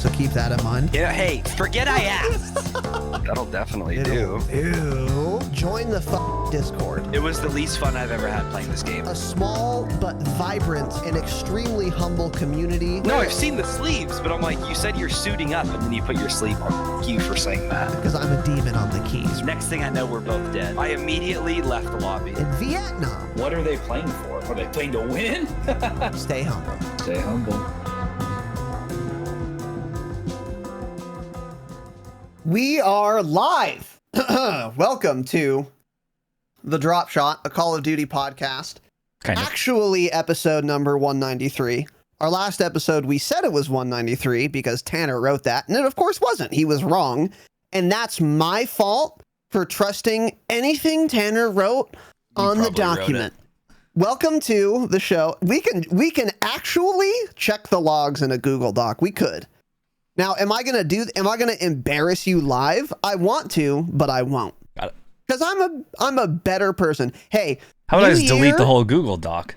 so keep that in mind. Yeah, hey, forget I asked. That'll definitely do. Ew. Join the Discord. It was the least fun I've ever had playing this game. A small but vibrant and extremely humble community. No, I've seen the sleeves, but I'm like, you said you're suiting up, and then you put your sleeve on. Thank you for saying that. Because I'm a demon on the keys. Next thing I know, we're both dead. I immediately left the lobby. In Vietnam. What are they playing for? Are they playing to win? Stay humble. Stay humble. We are live. Welcome to the Dropshot, a Call of Duty podcast. Kind of. Actually, episode number 193. Our last episode, we said it was 193 because Tanner wrote that, and it of course wasn't. He was wrong, and that's my fault for trusting anything Tanner wrote on the document. Welcome to the show. We can actually check the logs in a Google Doc. We could. Now, am I gonna embarrass you live? I want to, but I won't. Got it. Because I'm a better person. Hey, how about I just delete the whole Google Doc?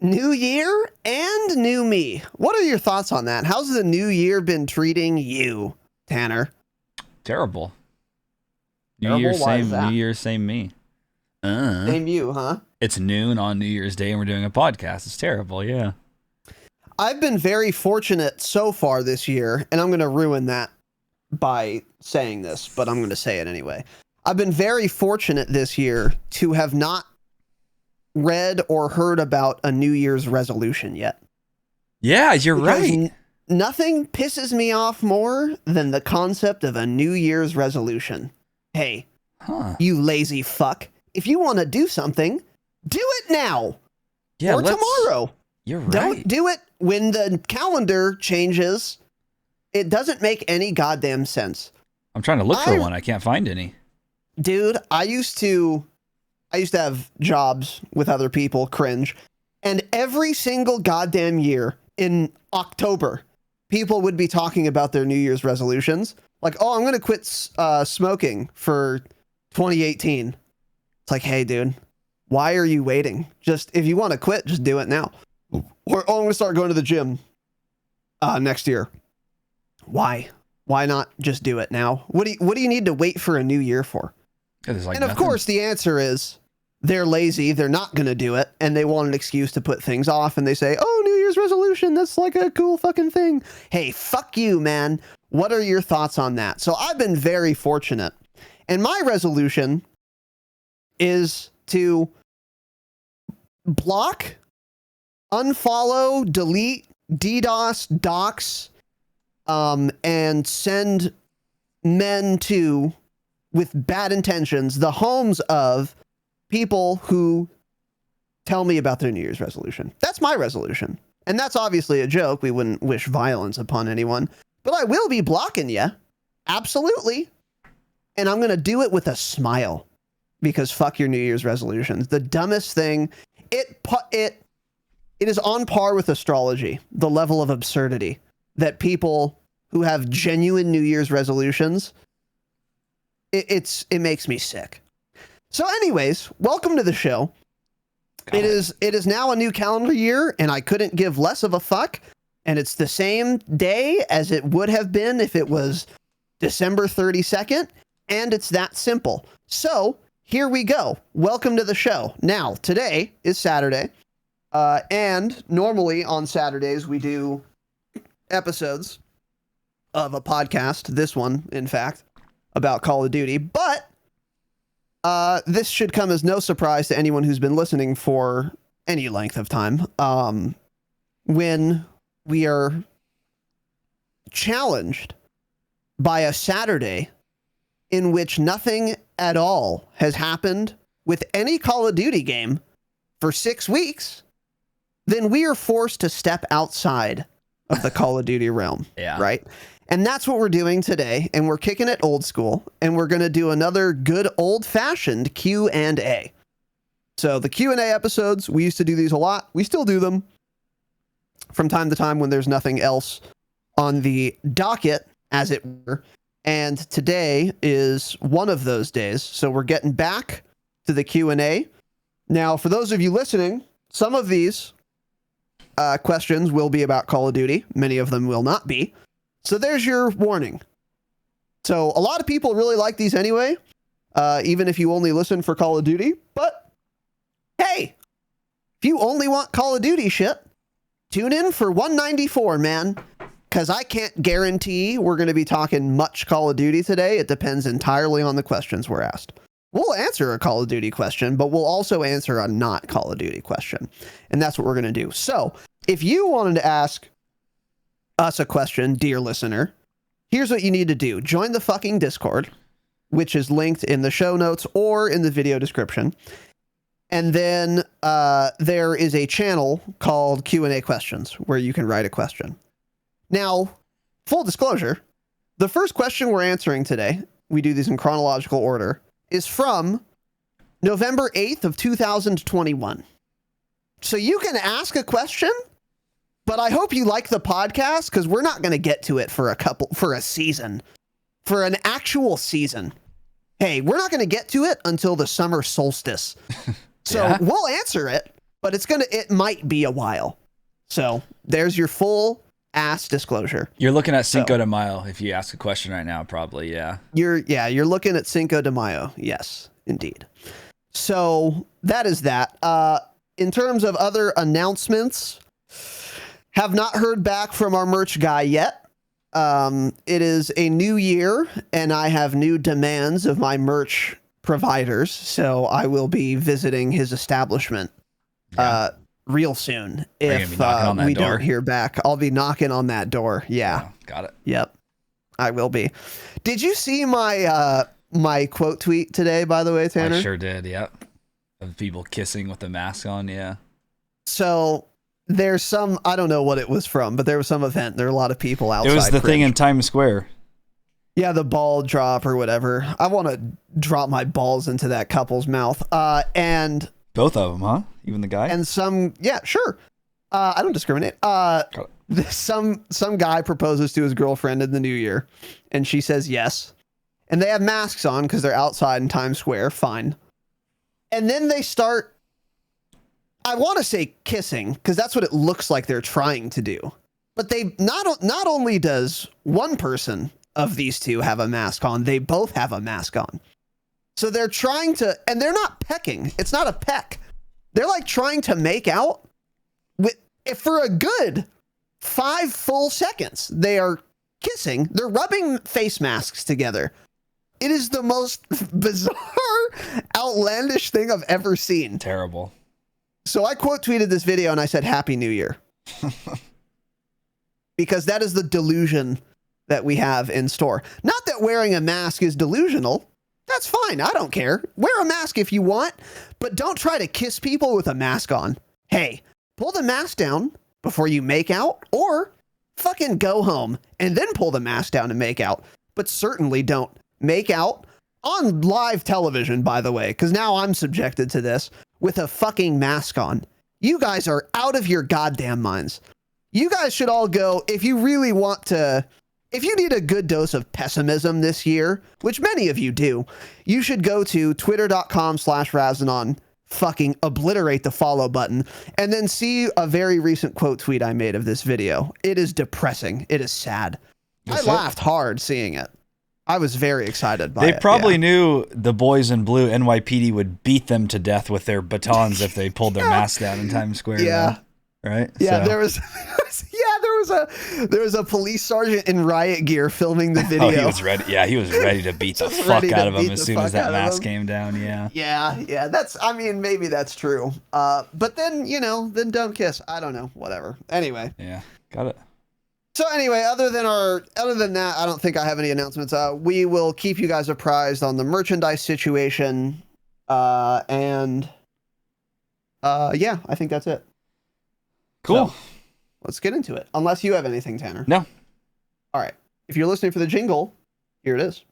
New year and new me. What are your thoughts on that? How's the new year been treating you, Tanner? Terrible. New Terrible? Year, Why is same. that? New Year, same me. Same you, huh? It's noon on New Year's Day, and we're doing a podcast. It's terrible. Yeah. I've been very fortunate so far this year, and I'm going to ruin that by saying this, but I'm going to say it anyway. I've been very fortunate this year to have not read or heard about a New Year's resolution yet. Yeah, you're Because right. Nothing pisses me off more than the concept of a New Year's resolution. Hey, you lazy fuck. If you want to do something, do it now. Yeah, or tomorrow. You're right. Don't do it when the calendar changes. It doesn't make any goddamn sense. I'm trying to look for one. I can't find any. Dude, I used to have jobs with other people, cringe. And every single goddamn year in October, people would be talking about their New Year's resolutions. Like, oh, I'm going to quit smoking for 2018. It's like, hey, dude, why are you waiting? Just, if you want to quit, just do it now. Or, oh, I'm going to start going to the gym next year. Why? Why not just do it now? What do you need to wait for a new year for? Like and of course, the answer is they're lazy. They're not going to do it. And they want an excuse to put things off. And they say, oh, New Year's resolution. That's like a cool fucking thing. Hey, fuck you, man. What are your thoughts on that? So I've been very fortunate. And my resolution is to block, unfollow, delete, DDoS, dox, and send men to, with bad intentions, the homes of people who tell me about their New Year's resolution. That's my resolution. And that's obviously a joke. We wouldn't wish violence upon anyone. But I will be blocking you. Absolutely. And I'm going to do it with a smile. Because fuck your New Year's resolutions. The dumbest thing. It is on par with astrology. The level of absurdity that people who have genuine New Year's resolutions, it makes me sick. So anyways, welcome to the show. It is now a new calendar year, and I couldn't give less of a fuck. And it's the same day as it would have been if it was December 32nd, and it's that simple. So here we go. Welcome to the show. Now, today is Saturday, and normally on Saturdays we do episodes of a podcast, this one, in fact, about Call of Duty, but this should come as no surprise to anyone who's been listening for any length of time, when we are challenged by a Saturday in which nothing at all has happened with any Call of Duty game for 6 weeks, then we are forced to step outside of the Call of Duty realm. Yeah. Right? And that's what we're doing today, and we're kicking it old school, and we're going to do another good old-fashioned Q&A. So the Q&A episodes, we used to do these a lot. We still do them from time to time when there's nothing else on the docket, as it were. And today is one of those days, so we're getting back to the Q&A. Now, for those of you listening, some of these questions will be about Call of Duty. Many of them will not be. So there's your warning. So a lot of people really like these anyway, even if you only listen for Call of Duty. But hey, if you only want Call of Duty shit, tune in for 194, man. Because I can't guarantee we're going to be talking much Call of Duty today. It depends entirely on the questions we're asked. We'll answer a Call of Duty question, but we'll also answer a not Call of Duty question. And that's what we're going to do. So if you wanted to ask us a question, dear listener, here's what you need to do. Join the fucking Discord, which is linked in the show notes or in the video description. And then there is a channel called Q&A Questions where you can write a question. Now, full disclosure, the first question we're answering today, we do these in chronological order, is from November 8th of 2021. So you can ask a question, but I hope you like the podcast because we're not going to get to it for a season, for an actual season. Hey, we're not going to get to it until the summer solstice. So Yeah. we'll answer it, but it might be a while. So there's your full ass disclosure. You're looking at Cinco de Mayo if you ask a question right now, probably, yeah. You're looking at Cinco de Mayo. Yes, indeed. So that is that. In terms of other announcements, have not heard back from our merch guy yet. It is a new year and I have new demands of my merch providers. So I will be visiting his establishment, real soon. If we don't hear back, I'll be knocking on that door. Yeah. Oh, got it. Yep. I will be. Did you see my my quote tweet today, by the way, Tanner? I sure did, yep. Of people kissing with the mask on, yeah. So there's some, I don't know what it was from, but there was some event. There were a lot of people outside. It was the thing in Times Square. Yeah, the ball drop or whatever. I want to drop my balls into that couple's mouth. And Both of them, huh? Even the guy? And yeah, sure. I don't discriminate. Some guy proposes to his girlfriend in the new year, and she says yes. And they have masks on because they're outside in Times Square. Fine. And then they start, I want to say kissing, because that's what it looks like they're trying to do. But they not only does one person of these two have a mask on, they both have a mask on. So they're trying to, and they're not pecking. It's not a peck. They're like trying to make out for a good 5 full seconds. They are kissing. They're rubbing face masks together. It is the most bizarre, outlandish thing I've ever seen. Terrible. So I quote tweeted this video and I said, Happy New Year. Because that is the delusion that we have in store. Not that wearing a mask is delusional. That's fine. I don't care. Wear a mask if you want, but don't try to kiss people with a mask on. Hey, pull the mask down before you make out, or fucking go home and then pull the mask down and make out. But certainly don't make out on live television, by the way, because now I'm subjected to this with a fucking mask on. You guys are out of your goddamn minds. You guys should all go, if you really want to, if you need a good dose of pessimism this year, which many of you do, you should go to twitter.com/Razinon, fucking obliterate the follow button, and then see a very recent quote tweet I made of this video. It is depressing. It is sad. I laughed hard seeing it. I was very excited by it. They probably knew the boys in blue NYPD would beat them to death with their batons if they pulled their masks down in Times Square. Yeah. Right? Yeah, So. there was a police sergeant in riot gear filming the video. Oh, he was ready. Yeah, he was ready to beat the fuck out of him as soon as that mask came down. Yeah. Yeah. Maybe that's true. But then, then don't kiss. I don't know. Whatever. Anyway. Yeah. Got it. So anyway, other than that, I don't think I have any announcements. We will keep you guys apprised on the merchandise situation. Yeah, I think that's it. Cool. So, let's get into it. Unless you have anything, Tanner. No. All right. If you're listening for the jingle, here it is.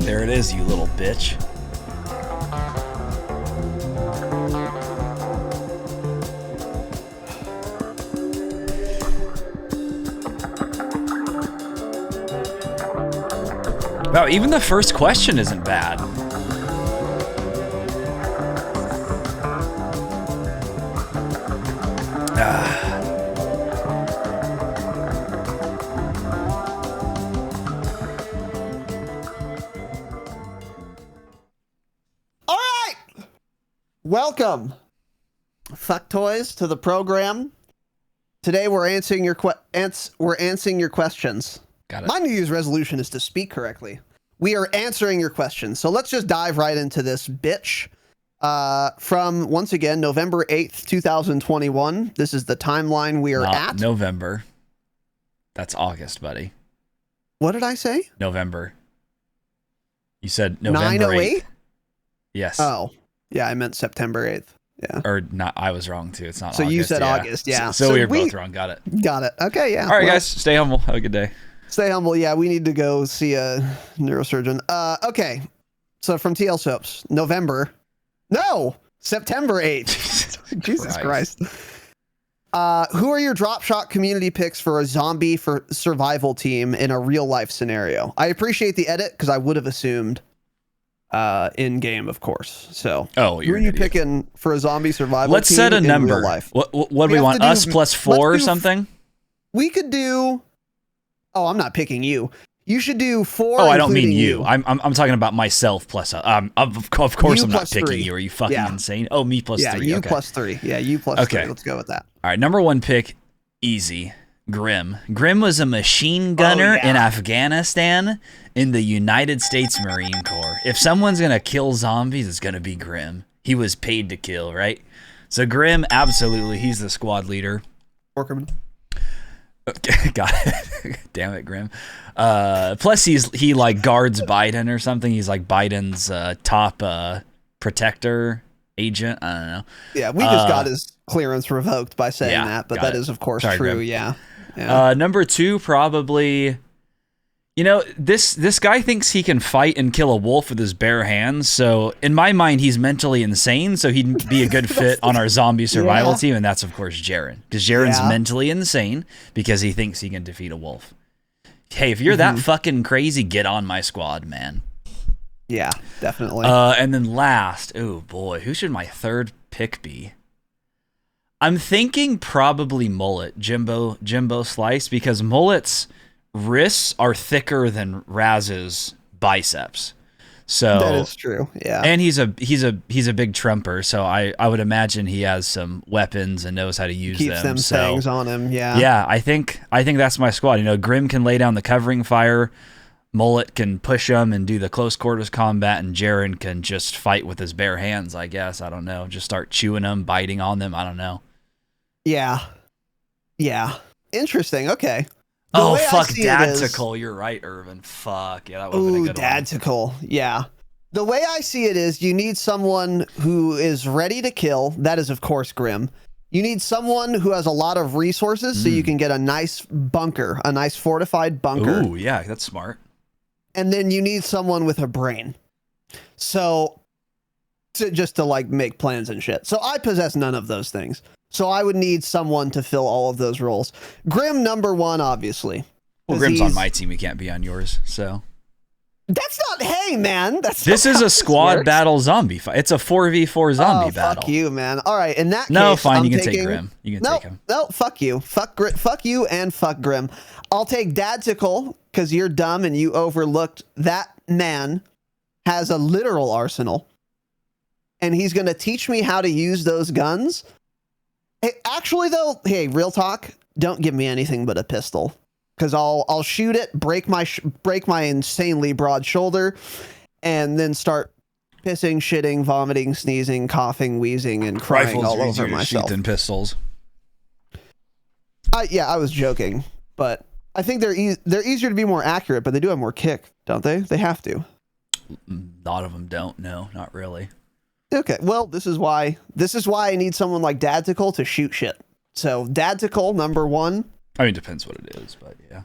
There it is, you little bitch. Wow, even the first question isn't bad. Welcome, fuck toys, to the program. Today we're answering your questions. Got it. My New Year's resolution is to speak correctly. We are answering your questions. So let's just dive right into this bitch. From, once again, November 8th, 2021. This is the timeline we are Not at. November. That's August, buddy. What did I say? November. You said November 8th. Yes. Oh, yeah, I meant September 8th. Yeah. Or not, I was wrong too. It's not So August. you said August, yeah. So we were both wrong. Got it. Got it. Okay, yeah. All right, guys. Stay humble. Have a good day. Stay humble. Yeah, we need to go see a neurosurgeon. Okay. So from TL Soaps, September 8th. Jesus Christ. Who are your Dropshot community picks for a zombie for survival team in a real life scenario? I appreciate the edit because I would have assumed in game, of course. So, who are you picking for a zombie survival Let's team set a in number. real life? What do we want? Us plus 4 or something? We could do. Oh, I'm not picking you. You should do 4. Oh, I don't mean you. I'm talking about myself plus. Of course, you I'm not picking 3. you. Are you fucking insane? Oh, me plus 3. Yeah, you okay. plus 3. Yeah, you plus 3. Let's go with that. All right, number 1 pick, easy. Grim. Grim was a machine gunner in Afghanistan in the United States Marine Corps. If someone's gonna kill zombies, it's gonna be Grim. He was paid to kill, right? So Grim, absolutely, he's the squad leader. Okay, got it. Damn it, Grim. Plus, he like guards Biden or something. He's like Biden's top protector agent. I don't know. Yeah, we just got his clearance revoked by saying that, but that it. is of course Sorry, true. Grim. Yeah. Number 2, probably. You know, this guy thinks he can fight and kill a wolf with his bare hands. So in my mind, he's mentally insane. So he'd be a good fit on our zombie survival team, and that's of course Jaren, because Jaren's mentally insane because he thinks he can defeat a wolf. Hey, if you're that fucking crazy, get on my squad, man. Yeah, definitely. And then last, oh boy, who should my 3rd pick be? I'm thinking probably Mullet, Jimbo Slice, because Mullet's wrists are thicker than Raz's biceps. So that is true. Yeah. And he's a big trumper, so I would imagine he has some weapons and knows how to use them. Keeps them things on him, yeah. Yeah, I think that's my squad. You know, Grim can lay down the covering fire, Mullet can push him and do the close quarters combat, and Jaren can just fight with his bare hands, I guess. I don't know. Just start chewing them, biting on them. I don't know. Yeah. Yeah. Interesting. Okay. Fuck, Dadticle. You're right, Irvin. Fuck. Yeah, that would have been a good one. Dadticle. Yeah. The way I see it is you need someone who is ready to kill. That is, of course, Grim. You need someone who has a lot of resources so you can get a nice bunker, a nice fortified bunker. Ooh, yeah, that's smart. And then you need someone with a brain. So, just to like make plans and shit. So I possess none of those things. So I would need someone to fill all of those roles. Grim number 1, obviously. Well, Grim's on my team. He can't be on yours, so. That's not, hey, man. This is a squad battle zombie fight. It's a 4v4 zombie battle. Fuck you, man. All right, in that case, no, fine, you can take Grim. You can take him. No, fuck you. Fuck you and fuck Grim. I'll take Dadticle because you're dumb and you overlooked that man has a literal arsenal. And he's going to teach me how to use those guns. Hey, actually, though, hey, real talk, don't give me anything but a pistol, because I'll shoot it, break my insanely broad shoulder, and then start pissing, shitting, vomiting, sneezing, coughing, wheezing, and crying Rifles all are over easier to myself. shoot than pistols. I was joking, but I think they're easier to be more accurate, but they do have more kick, don't they? They have to. A lot of them don't. No, not really. Okay, well, this is why I need someone like Dadticle to shoot shit. So Dadticle, number 1. I mean, it depends what it is, but yeah.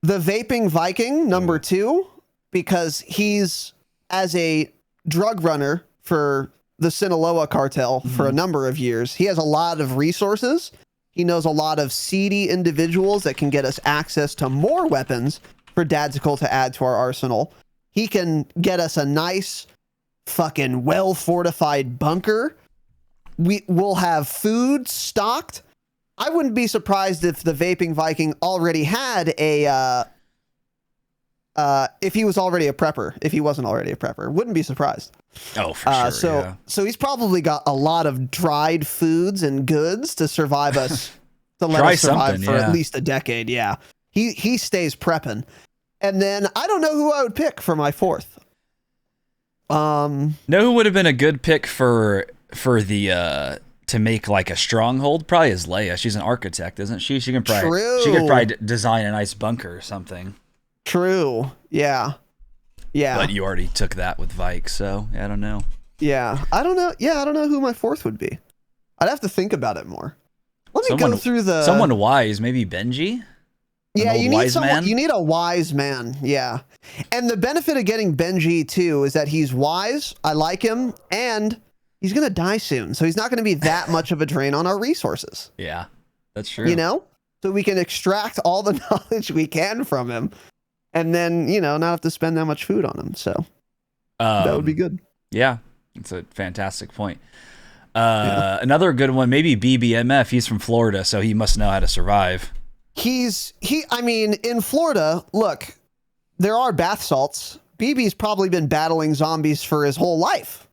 The Vaping Viking, number 2, because he's, as a drug runner for the Sinaloa cartel for a number of years, he has a lot of resources. He knows a lot of seedy individuals that can get us access to more weapons for Dadticle to add to our arsenal. He can get us a nice fucking well-fortified bunker. We'll have food stocked. I wouldn't be surprised if the Vaping Viking already had a if he was already a prepper. If he wasn't already a prepper, wouldn't be surprised. Oh, for sure. So he's probably got a lot of dried foods and goods to survive us. To let us survive for at least a decade. Yeah, he stays prepping. And then I don't know who I would pick for my fourth. Know who would have been a good pick for the to make like a stronghold? Probably is Leia. She's an architect, isn't she? She could probably design a nice bunker or something. True. Yeah. Yeah. But you already took that with Vike, so I don't know. Yeah. I don't know. Yeah, I don't know who my fourth would be. I'd have to think about it more. Let me go through someone wise, maybe Benji. Yeah, you need someone. You need a wise man. Yeah, and the benefit of getting Benji too is that he's wise. I like him, and he's gonna die soon, so he's not gonna be that much of a drain on our resources. Yeah, that's true. You know, so we can extract all the knowledge we can from him, and then not have to spend that much food on him. So that would be good. Yeah, it's a fantastic point. Another good one, maybe BBMF. He's from Florida, so he must know how to survive. I mean, in Florida, look, there are bath salts. BB's probably been battling zombies for his whole life.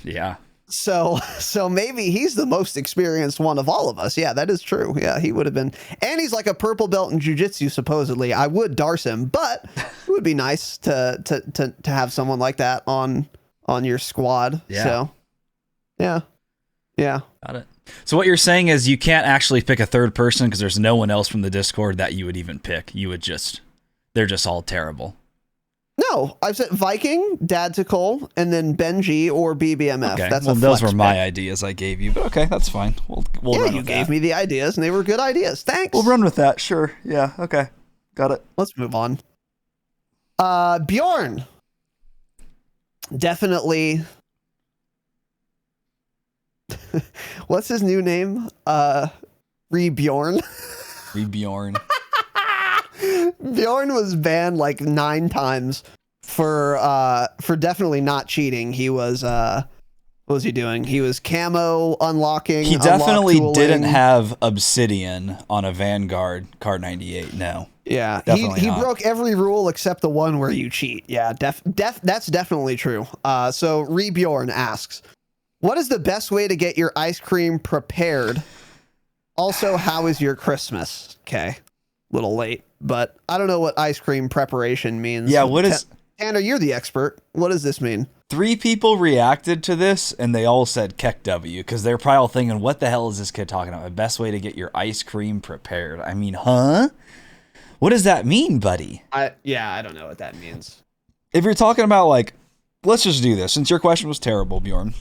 Yeah. So maybe he's the most experienced one of all of us. Yeah, that is true. Yeah, he would have been. And he's like a purple belt in jiu-jitsu, supposedly. I would darce him, but it would be nice to have someone like that on your squad. Yeah. So, yeah. Yeah. Got it. So what you're saying is you can't actually pick a third person because there's no one else from the Discord that you would even pick. They're just all terrible. No, I've said Viking, Dad to Cole, and then Benji or BBMF. Okay. That's those were my ideas I gave you, but okay, that's fine. We'll run you with gave that. me the ideas, and they were good ideas. Thanks. We'll run with that. Sure. Yeah. Okay. Got it. Let's move on. Bjorn. Definitely. What's his new name? Rebjorn. Rebjorn. Bjorn was banned like 9 times for definitely not cheating. He was what was he doing? He was camo unlocking. He definitely didn't have obsidian on a Vanguard Card 98. No. Yeah, he broke every rule except the one where you cheat. Yeah, that's definitely true. So Rebjorn asks, what is the best way to get your ice cream prepared? Also, how is your Christmas? Okay, little late, but I don't know what ice cream preparation means. Yeah, what is... Tanner, you're the expert. What does this mean? 3 people reacted to this, and they all said Keck W, because they're probably all thinking, what the hell is this kid talking about? The best way to get your ice cream prepared. I mean, huh? What does that mean, buddy? I don't know what that means. If you're talking about, like, let's just do this. Since your question was terrible, Bjorn.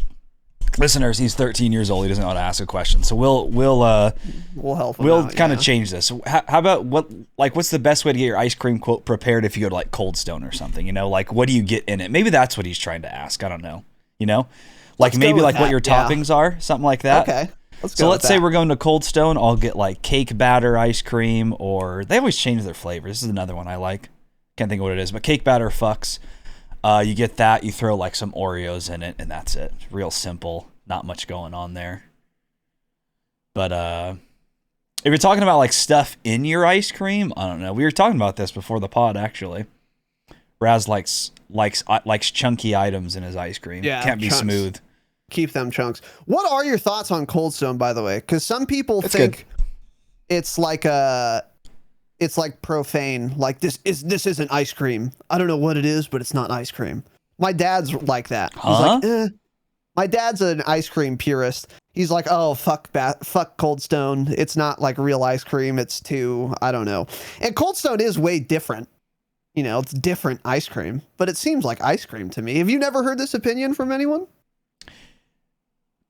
Listeners, he's 13 years old. He doesn't know how to ask a question, so we'll help him we'll out, kind of change this. How about what's the best way to get your ice cream quote prepared if you go to like Cold Stone or something? Like what do you get in it? Maybe that's what he's trying to ask. I don't know. Like maybe like what your toppings are, something like that. Okay. Let's say we're going to Cold Stone. I'll get like cake batter ice cream, or they always change their flavors. This is another one I like. Can't think of what it is, but cake batter fucks. You get that, you throw like some Oreos in it, and that's it. Real simple, not much going on there. But if you're talking about like stuff in your ice cream, I don't know. We were talking about this before the pod, actually. Raz likes chunky items in his ice cream. Yeah, can't be chunks. smooth. Keep them chunks. What are your thoughts on Cold Stone, by the way? Because some people think it's like it's like profane. Like this isn't ice cream. I don't know what it is, but it's not ice cream. My dad's like that. He's like, My dad's an ice cream purist. He's like, oh, fuck Cold Stone. It's not like real ice cream. It's I don't know. And Cold Stone is way different. It's different ice cream, but it seems like ice cream to me. Have you never heard this opinion from anyone?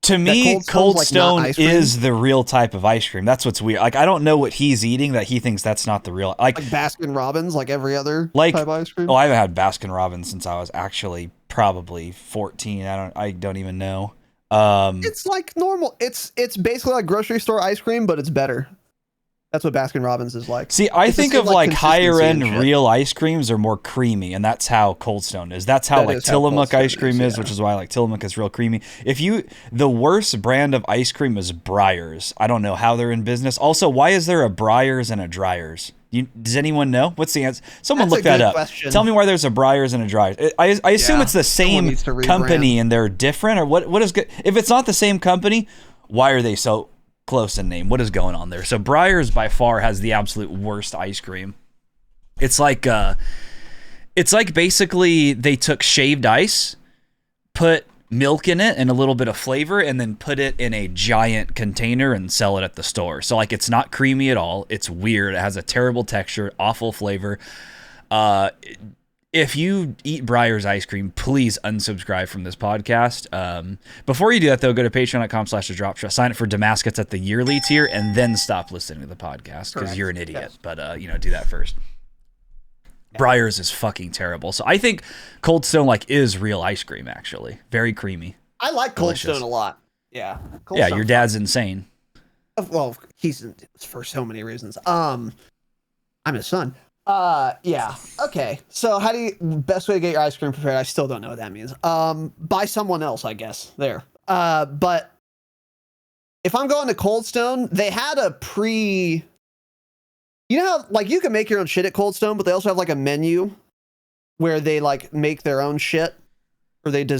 To me, Cold Stone is the real type of ice cream. That's what's weird. Like, I don't know what he's eating that he thinks that's not the real. Like Baskin Robbins, like every other type of ice cream. Oh, I haven't had Baskin Robbins since I was actually probably 14. I don't even know. It's like normal. It's basically like grocery store ice cream, but it's better. That's what Baskin Robbins is like. See, I It's the think same, of like higher consistency end and shit. real ice creams are more creamy, and that's how Cold Stone is. That's how That like is how Cold Tillamook Stone ice cream is, yeah. which is why I like Tillamook. Is real creamy. The worst brand of ice cream is Breyers. I don't know how they're in business. Also, why is there a Breyers and a Dryers? Does anyone know? What's the answer? Someone That's look a that good up. question. Tell me why there's a Breyers and a Dryers. I assume Yeah, it's the someone same needs to rebrand. company and they're different, or what is good? If it's not the same company, why are they so close in name? What is going on there? So Breyers by far has the absolute worst ice cream. It's like basically they took shaved ice, put milk in it and a little bit of flavor, and then put it in a giant container and sell it at the store. So like it's not creamy at all. It's weird. It has a terrible texture, awful flavor. If you eat Breyers ice cream, please unsubscribe from this podcast. Before you do that, though, go to patreon.com/Dropshot. Sign up for Damascus at the yearly tier, and then stop listening to the podcast because you're an idiot. Yes. But do that first. Breyers is fucking terrible. So I think Cold Stone is real ice cream, actually. Very creamy. I like Cold Delicious. Stone a lot. Yeah. Cold Yeah, Stone. your dad's insane. Well, he's for so many reasons. I'm his son. Yeah. Okay. So how do you best way to get your ice cream prepared? I still don't know what that means. By someone else, I guess. There. But if I'm going to Cold Stone, they had a you know how you can make your own shit at Cold Stone, but they also have a menu where they make their own shit, or they have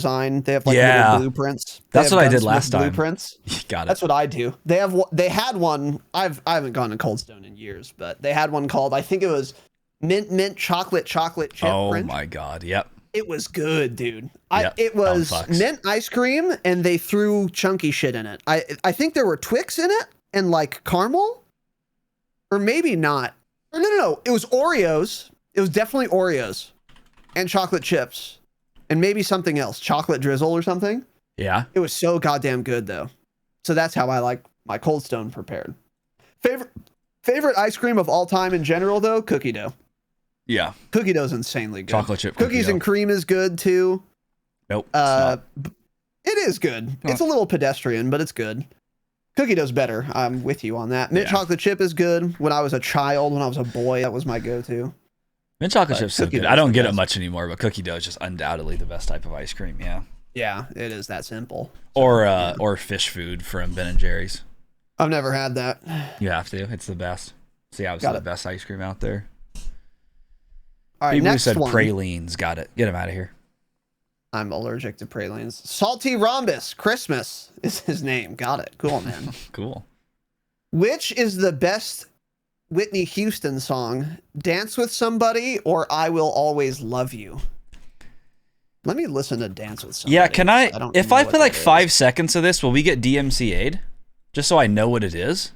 little blueprints. That's what I did last time. Blueprints. Got it. That's what I do. They had one. I haven't gone to Cold Stone in years, but they had one called, I think it was mint chocolate chip. Oh French. my god. Yep. It was good, dude. Yep. It was Fucks. mint ice cream, and they threw chunky shit in it. I think there were Twix in it and caramel, or maybe not. Or no. It was Oreos. It was definitely Oreos and chocolate chips, and maybe something else, chocolate drizzle or something. Yeah. It was so goddamn good, though. So that's how I like my Cold Stone prepared. Favorite ice cream of all time in general, though, cookie dough. Yeah. Cookie dough's insanely good. Chocolate chip Cookies cookie and dough. cream is good too. Nope. it's not. It is good. It's a little pedestrian, but it's good. Cookie dough's better. I'm with you on that. Mint Yeah. chocolate chip is good. When I was a child, when I was a boy, that was my go-to. Mint chocolate but chip's so cookie good. dough's I don't the get it best. much anymore, but cookie dough is just undoubtedly the best type of ice cream. Yeah. Yeah, it is that simple. Or fish food from Ben and Jerry's. I've never had that. You have to. It's the best. It's obviously the best ice cream out there. All right, People who next said one. pralines, got it. Get him out of here. I'm allergic to pralines. Salty Rhombus, Christmas is his name. Got it. Cool, man. Cool. Which is the best Whitney Houston song? Dance with Somebody or I Will Always Love You? Let me listen to Dance with Somebody. Yeah, can I don't if know I what play that 5 seconds of this, will we get DMCA'd? Just so I know what it is?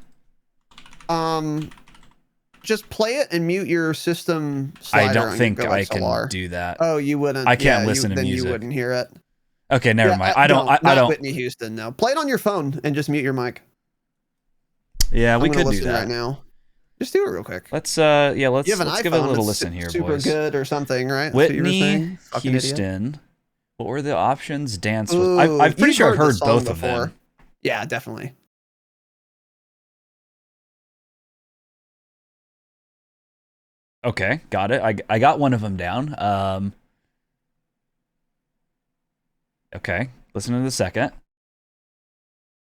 Just play it and mute your system slider. I don't on think your I XLR. can do that. Oh, you wouldn't. I can't yeah, listen to then music. You wouldn't hear it. Okay, never mind. I don't. Not I don't. Whitney Houston. No, play it on your phone and just mute your mic. Yeah, I'm we gonna could do listen that. Right now. Just do it real quick. Let's You have an let's iPhone. give it a little It's listen here, super boys. good or something, right? That's what you were Whitney saying? Fucking idiot. Houston. What were the options? Dance with. Ooh, I'm pretty you've sure I've the heard song both of before. them. Yeah, definitely. Okay, got it. I got one of them down. Okay, listen to the second.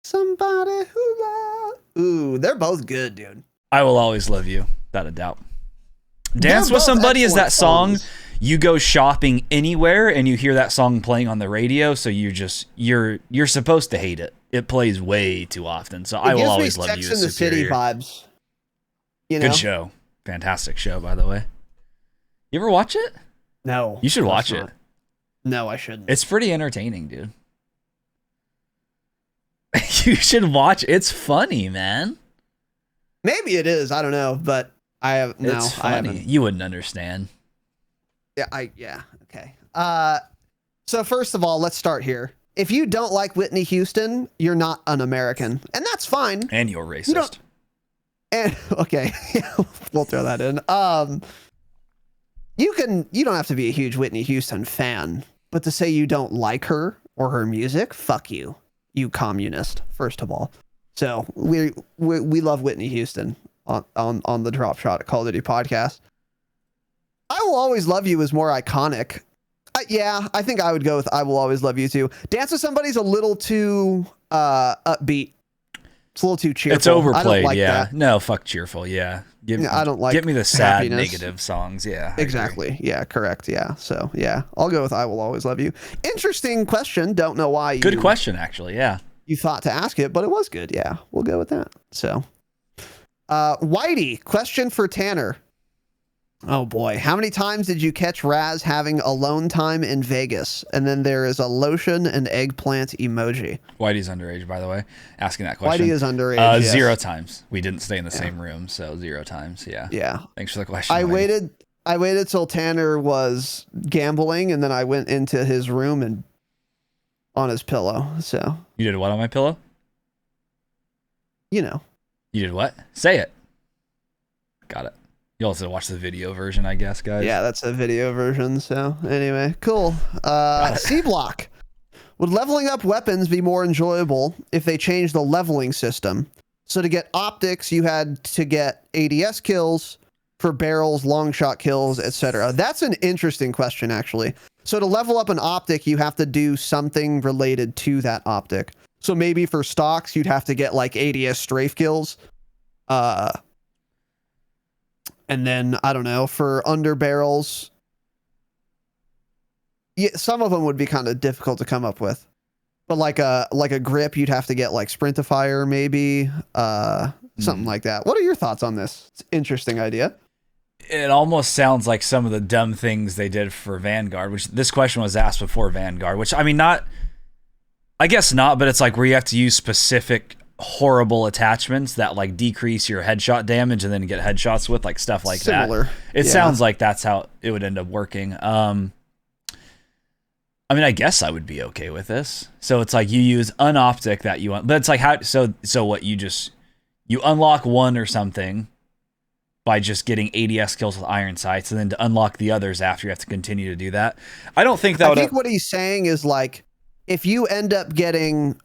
Somebody who loves. Ooh, they're both good, dude. I will always love you, without a doubt. They're Dance with both Somebody is excellent that song. songs. You go shopping anywhere and you hear that song playing on the radio, so you're supposed to hate it. It plays way too often, so I will always love you. It gives is me Sex in the City superior. vibes. You know? Good show, fantastic show, by the way. You ever watch it? No. You should of course watch it. not. No, I shouldn't. It's pretty entertaining, dude. You should watch. It's funny, man. Maybe it is. I don't know, but I have no. It's I funny. haven't. You wouldn't understand. Yeah. Okay. So first of all, let's start here. If you don't like Whitney Houston, you're not an American, and that's fine. And you're racist. And okay, we'll throw that in. You don't have to be a huge Whitney Houston fan, but to say you don't like her or her music, fuck you communist. First of all, so we love Whitney Houston on the Dropshot Call of Duty podcast. I Will Always Love You is more iconic. Yeah, I think I would go with I Will Always Love You too. Dance with Somebody's a little too upbeat. It's a little too cheerful. It's overplayed. I don't like yeah. that. No, fuck cheerful. Yeah. I don't like. Give me the sad, happiness. negative songs. Yeah. I Exactly. agree. Yeah. Correct. Yeah. So yeah, I'll go with I Will Always Love You. Interesting question. Don't know why. Good question, actually. Yeah. You thought to ask it, but it was good. Yeah, we'll go with that. So, Whitey, question for Tanner. Oh boy, how many times did you catch Raz having alone time in Vegas? And then there is a lotion and eggplant emoji. Whitey's underage, by the way. Asking that question. Whitey is underage. Yes. 0 times. We didn't stay in the same room, so 0 times. Yeah. Yeah. Thanks for the question. I Whitey. waited till Tanner was gambling, and then I went into his room and on his pillow. So You did what on my pillow? you know. You did what? Say it. Got it. You also watch the video version, I guess, guys. Yeah, that's a video version. So anyway, cool. C Block. Would leveling up weapons be more enjoyable if they changed the leveling system? So to get optics, you had to get ADS kills, for barrels, long shot kills, etc. That's an interesting question, actually. So to level up an optic, you have to do something related to that optic. So maybe for stocks, you'd have to get like ADS strafe kills. And then, I don't know, for under barrels, yeah, some of them would be kind of difficult to come up with. But like a grip, you'd have to get like Sprintifier, maybe, something like that. What are your thoughts on this? It's an interesting idea. It almost sounds like some of the dumb things they did for Vanguard, which this question was asked before Vanguard, which, I mean, I guess not, but it's like where you have to use specific horrible attachments that like decrease your headshot damage and then get headshots with, like stuff like Similar. that. It sounds like that's how it would end up working. I mean, I guess I would be okay with this. So it's like you use an optic that you want, but it's like how, so what you unlock one or something by just getting ADS kills with iron sights, and then to unlock the others after, you have to continue to do that. I don't think that would. I think what he's saying is like, if you end up getting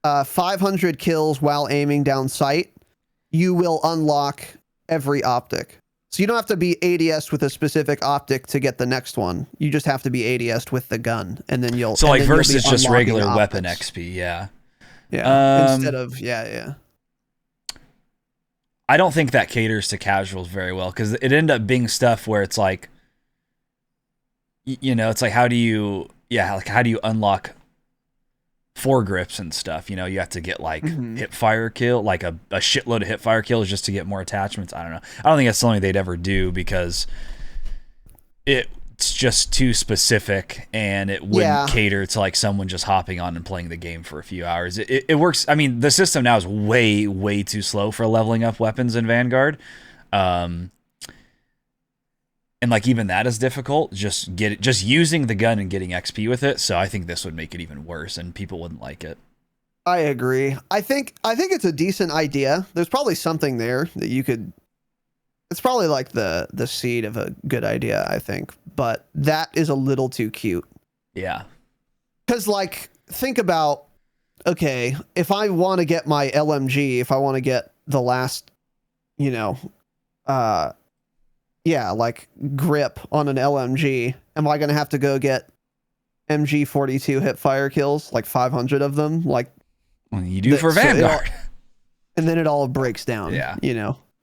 500 kills while aiming down sight, you will unlock every optic. So you don't have to be ADS with a specific optic to get the next one. You just have to be ADS with the gun, and then you'll. So like versus just regular optics. weapon XP, yeah. Yeah. Instead of yeah. I don't think that caters to casuals very well, because it ended up being stuff where it's like, it's like how do you unlock foregrips and stuff? You have to get like hip fire kill, like a shitload of hip fire kills just to get more attachments. I don't know. I don't think that's something they'd ever do, because it's just too specific, and it wouldn't cater to like someone just hopping on and playing the game for a few hours. It works. I mean, the system now is way, way too slow for leveling up weapons in Vanguard. And like even that is difficult, just using the gun and getting XP with it. So I think this would make it even worse, and people wouldn't like it. I agree. I think it's a decent idea. There's probably something there that you could. It's probably like the seed of a good idea, I think, but that is a little too cute. Yeah. Because like, think about, okay, if I want to get my LMG, if I want to get the last, like grip on an LMG, am I going to have to go get MG42 hip fire kills, like 500 of them? Like, well, you do for Vanguard. And then it all breaks down. Yeah.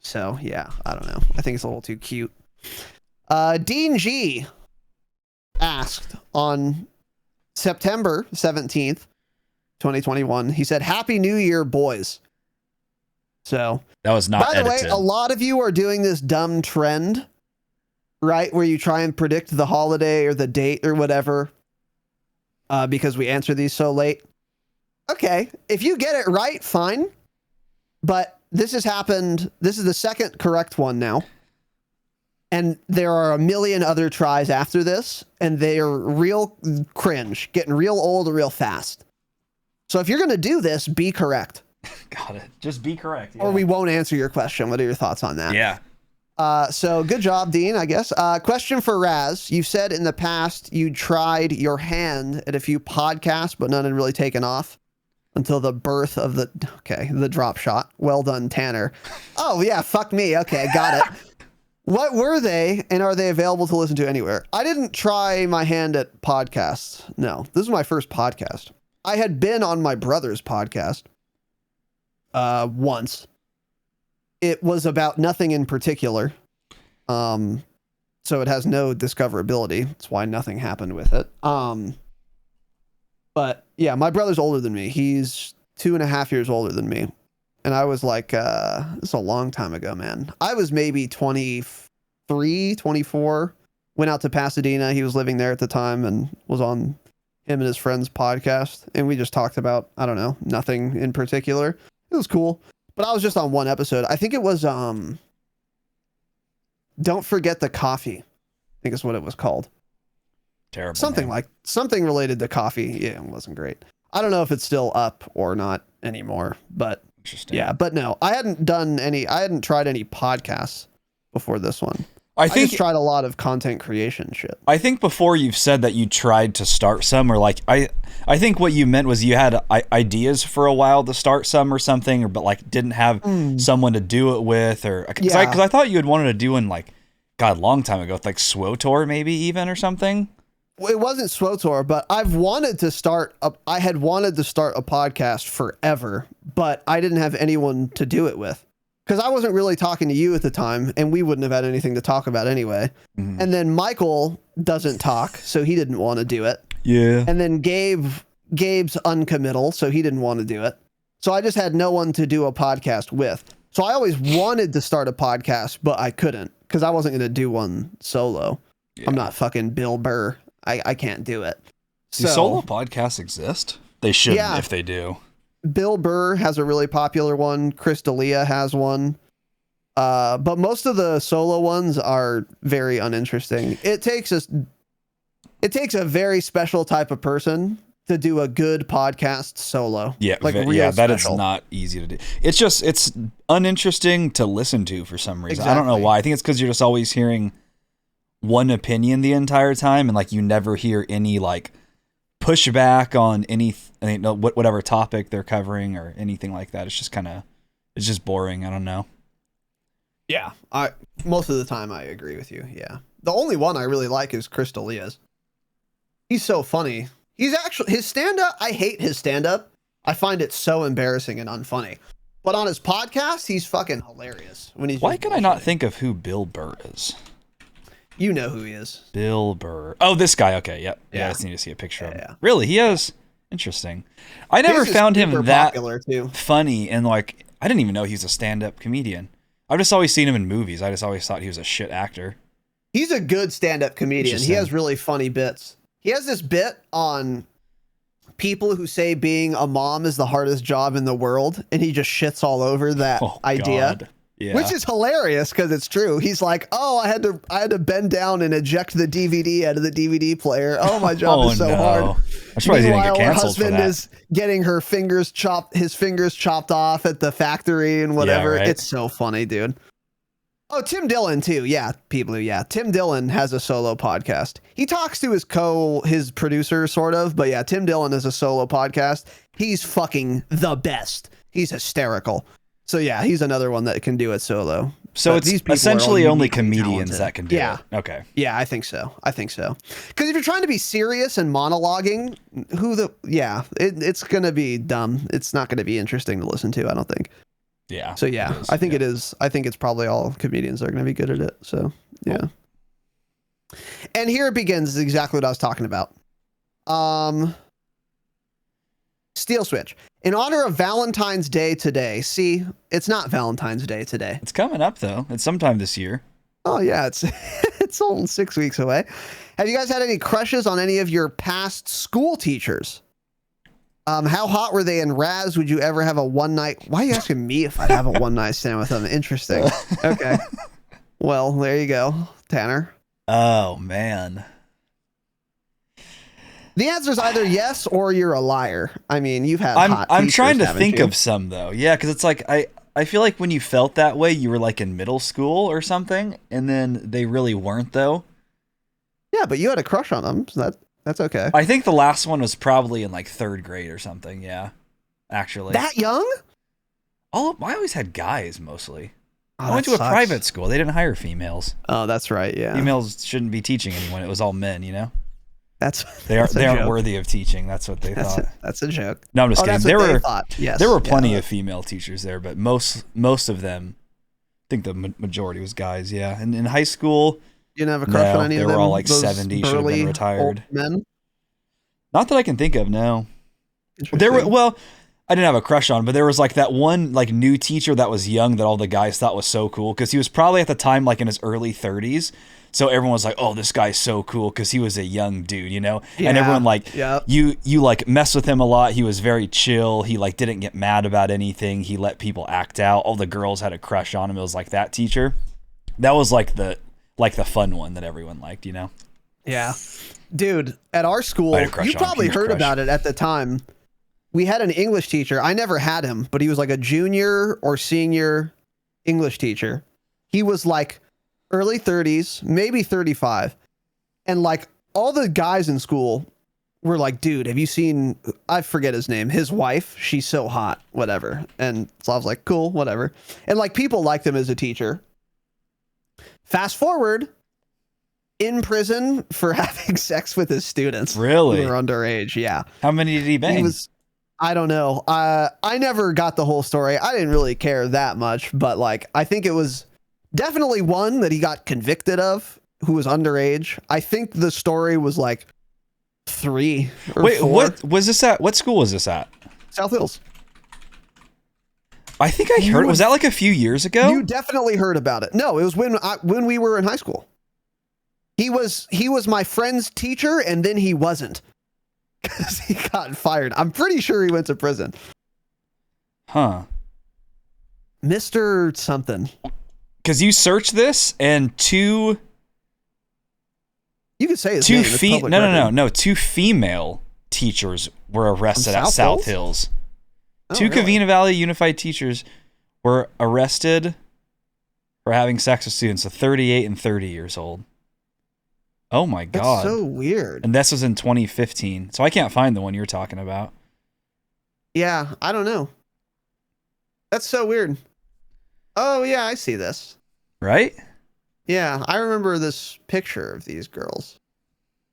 So yeah, I don't know. I think it's a little too cute. Dean G asked on September 17th, 2021, he said, "Happy New Year, boys." So that was not by the edited. way, a lot of you are doing this dumb trend, right? Where you try and predict the holiday or the date or whatever, because we answer these so late. Okay. If you get it right, fine. But this has happened. This is the second correct one now. And there are a million other tries after this, and they are real cringe, getting real old real fast. So if you're going to do this, be correct. Got it. Just be correct. Yeah. Or we won't answer your question. What are your thoughts on that? Yeah. So good job, Dean, I guess. Question for Raz. You've said in the past you tried your hand at a few podcasts, but none had really taken off. until the birth of the drop shot. Well done, Tanner. Oh yeah, fuck me. Okay, got it. What were they, and are they available to listen to anywhere? I didn't try my hand at podcasts. No, this is my first podcast. I had been on my brother's podcast once. It was about nothing in particular. So it has no discoverability. That's why nothing happened with it. But yeah, my brother's older than me. He's 2.5 years older than me. And I was like, this is a long time ago, man. I was maybe 23, 24, went out to Pasadena. He was living there at the time and was on him and his friend's podcast. And we just talked about, I don't know, nothing in particular. It was cool. But I was just on one episode. I think it was, Don't Forget the Coffee, I think is what it was called. Terrible. Something related to coffee. Yeah, it wasn't great. I don't know if it's still up or not anymore, but yeah, but no, I hadn't tried any podcasts before this one. I just tried a lot of content creation shit. I think before you've said that you tried to start some, or like, I think what you meant was you had ideas for a while to start some or something, but like didn't have someone to do it with, or because I thought you had wanted to do one like, God, a long time ago, with like SWOTOR maybe even or something. Well, it wasn't SWOTOR, but I had wanted to start a podcast forever, but I didn't have anyone to do it with because I wasn't really talking to you at the time and we wouldn't have had anything to talk about anyway. Mm. And then Michael doesn't talk, so he didn't want to do it. Yeah. And then Gabe's uncommittal, so he didn't want to do it. So I just had no one to do a podcast with. So I always wanted to start a podcast, but I couldn't because I wasn't going to do one solo. Yeah. I'm not fucking Bill Burr. I can't do it. Do solo podcasts exist? They should if they do. Bill Burr has a really popular one. Chris D'Elia has one. But most of the solo ones are very uninteresting. It takes a very special type of person to do a good podcast solo. Yeah, like that is not easy to do. It's uninteresting to listen to for some reason. Exactly. I don't know why. I think it's because you're just always hearing one opinion the entire time, and like you never hear any like pushback on whatever topic they're covering or anything like that. It's just boring. I don't know. Yeah, most of the time I agree with you. Yeah, the only one I really like is Chris D'Elia's. He's so funny. He's actually his stand-up. I hate his stand-up. I find it so embarrassing and unfunny. But on his podcast, he's fucking hilarious. Why can I not think of who Bill Burr is? You know who he is. Bill Burr. Oh, this guy. Okay, yep. Yeah, I just need to see a picture of him. Yeah. Really? He has... Interesting. I never found him that funny, and like, I didn't even know he was a stand-up comedian. I've just always seen him in movies. I just always thought he was a shit actor. He's a good stand-up comedian. He has really funny bits. He has this bit on people who say being a mom is the hardest job in the world, and he just shits all over that idea. God. Yeah. Which is hilarious because it's true. He's like, "Oh, I had to bend down and eject the DVD out of the DVD player. Oh, my job is so hard." That's why he didn't get canceled. Her husband is getting his fingers chopped off at the factory and whatever. Yeah, right. It's so funny, dude. Oh, Tim Dillon too. Yeah, people. Yeah, Tim Dillon has a solo podcast. He talks to his producer sort of, but yeah, Tim Dillon has a solo podcast. He's fucking the best. He's hysterical. So yeah, he's another one that can do it solo. So it's essentially only comedians that can do it. Okay. Yeah, I think so. Because if you're trying to be serious and monologuing, it's gonna be dumb. It's not gonna be interesting to listen to, I don't think. Yeah. So yeah, I think it is. I think it's probably all comedians that are gonna be good at it. So yeah. Cool. And here it begins. Is exactly what I was talking about. Steel Switch. In honor of Valentine's Day today. See, it's not Valentine's Day today. It's coming up though. It's sometime this year. Oh yeah, it's only 6 weeks away. Have you guys had any crushes on any of your past school teachers? How hot were they in Raz? Would you ever have a one night? Why are you asking me if I'd have a one night stand with them? Interesting. Okay. Well, there you go, Tanner. Oh man. The answer is either yes or you're a liar. I mean, you've had hot I'm trying to think of some though. Yeah, because it's like I feel like when you felt that way, you were like in middle school or something, and then they really weren't though. Yeah, but you had a crush on them, so that's okay. I think the last one was probably in like 3rd grade or something. Yeah. actually. That young? I always had guys mostly. Oh, I went to that a sucks. private school. They didn't hire females. Oh, that's right. Yeah. Females shouldn't be teaching anyone. It was all men, you know? They that's a aren't joke. worthy of teaching. That's what they thought. That's a joke. No, I'm just kidding. That's There what they were thought. Yes. there were plenty of female teachers there, but most of them, I think the majority was guys. Yeah, and in high school, You didn't have a crush no, on any they of were them? all like those 70, should have burly, been retired. old men. Not that I can think of. No, Interesting. I didn't have a crush on, but there was like that one like new teacher that was young that all the guys thought was so cool because he was probably at the time like in his early 30s. So everyone was like, "Oh, this guy's so cool" because he was a young dude, you know. And Yeah, everyone like, yep. you like mess with him a lot. He was very chill. He like didn't get mad about anything. He let people act out. All the girls had a crush on him. It was like that teacher. That was like the fun one that everyone liked, you know. Yeah. Dude, at our school, I had a crush you on him. probably Huge heard crush. about it at the time. We had an English teacher. I never had him, but he was like a junior or senior English teacher. He was like early 30s, maybe 35. And like all the guys in school were like, dude, have you seen, I forget his name, his wife? She's so hot, whatever. And so I was like, cool, whatever. And like people liked him as a teacher. Fast forward, in prison for having sex with his students. Really? Who were underage, yeah. How many did he bang? He was, I don't know. I never got the whole story. I didn't really care that much, but like, I think it was definitely one that he got convicted of who was underage. I think the story was like 3 or Wait, 4. what was this at? What school was this at? South Hills. I think I heard. Was that like a few years ago? You definitely heard about it. No, it was when we were in high school. He was my friend's teacher, and then he wasn't because he got fired. I'm pretty sure he went to prison. Huh. Mr. something. Because you search this and two You could say his name. It's public record. No. 2 female teachers were arrested From at South South Hills? Hills. Oh, 2 really? Covina Valley Unified teachers were arrested for having sex with students, so 38 and 30 years old. Oh my That's god. so weird. And this was in 2015. So I can't find the one you're talking about. Yeah, I don't know. That's so weird. Oh, yeah, I see this. Right? Yeah, I remember this picture of these girls.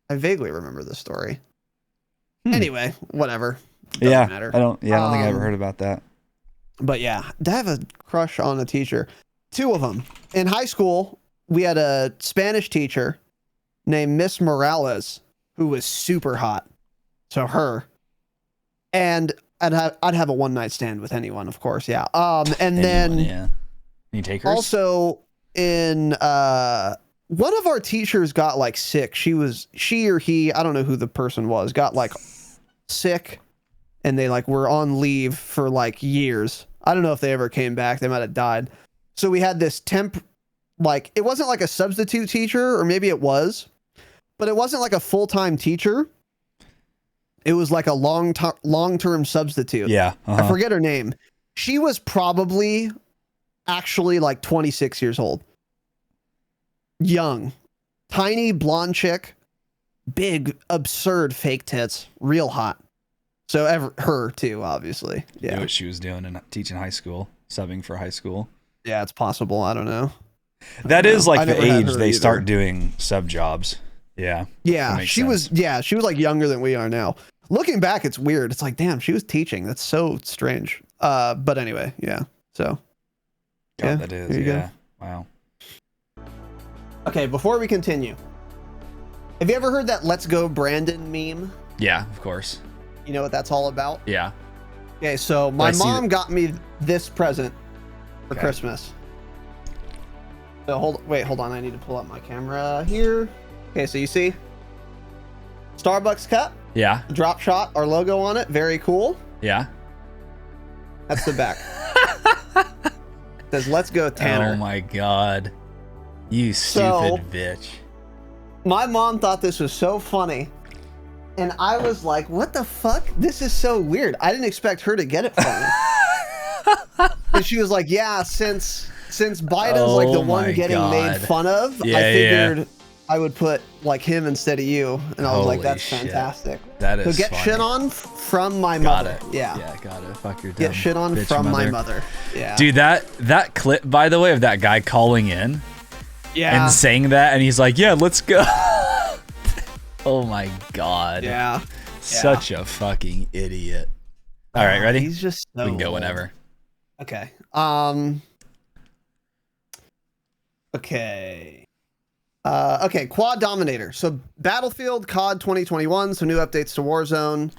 I vaguely remember the story. Anyway, whatever. Doesn't matter. I don't think I ever heard about that. But yeah, to have a crush on a teacher. 2 of them. In high school, we had a Spanish teacher named Miss Morales who was super hot. So her. And I'd have a one-night stand with anyone, of course, yeah. And then Yeah. Any takers? also in one of our teachers got like sick. She or he, I don't know who the person was, got like sick, and they like were on leave for like years. I don't know if they ever came back. They might have died. So we had this like it wasn't like a substitute teacher, or maybe it was, but it wasn't like a full-time teacher. It was like a long-term substitute. Yeah. I forget her name. She was probably actually like 26 years old. Young, tiny blonde chick, big, absurd fake tits, real hot. So her too, obviously. Knew Yeah. what she was doing and teaching high school, subbing for high school. Yeah, it's possible. I don't know. That is like I the never had age her they either. start doing sub jobs. Yeah. Yeah, That makes she sense. was like younger than we are now. Looking back, it's weird. It's like, damn, she was teaching. That's so strange. But anyway, yeah. So God, yeah, that is. there you go. Yeah. Wow. okay, before we continue, have you ever heard that "Let's Go Brandon" meme? Yeah, of course. You know what that's all about? Yeah. Okay, so I my see mom got me this present for Okay. Christmas. So hold on. I need to pull up my camera here. Okay, so you see Starbucks cup, Yeah. Dropshot, our logo on it. Very cool. Yeah. That's the back. It says "Let's Go Tanner." Oh my god. You So- stupid bitch. My mom thought this was so funny. And I was like, what the fuck? This is so weird. I didn't expect her to get it for me. And she was like, yeah, since Biden's like the Oh one my getting God. made fun of, Yeah, I figured I would put like him instead of you, and I was like, Holy that's shit. fantastic. That So is get funny. shit on from my Got mother. it. Yeah. Yeah, got it. Fuck your dumb Get shit on bitch from my mother. mother. Yeah. Dude, that clip, by the way, of that guy calling in Yeah. and saying that, and he's like, "Yeah, let's go." Oh my god. Yeah. Such a fucking idiot. All right, ready? He's just so We can go old. whenever. Okay. Okay. Okay, Quad Dominator. So Battlefield, COD 2021, so new updates to Warzone,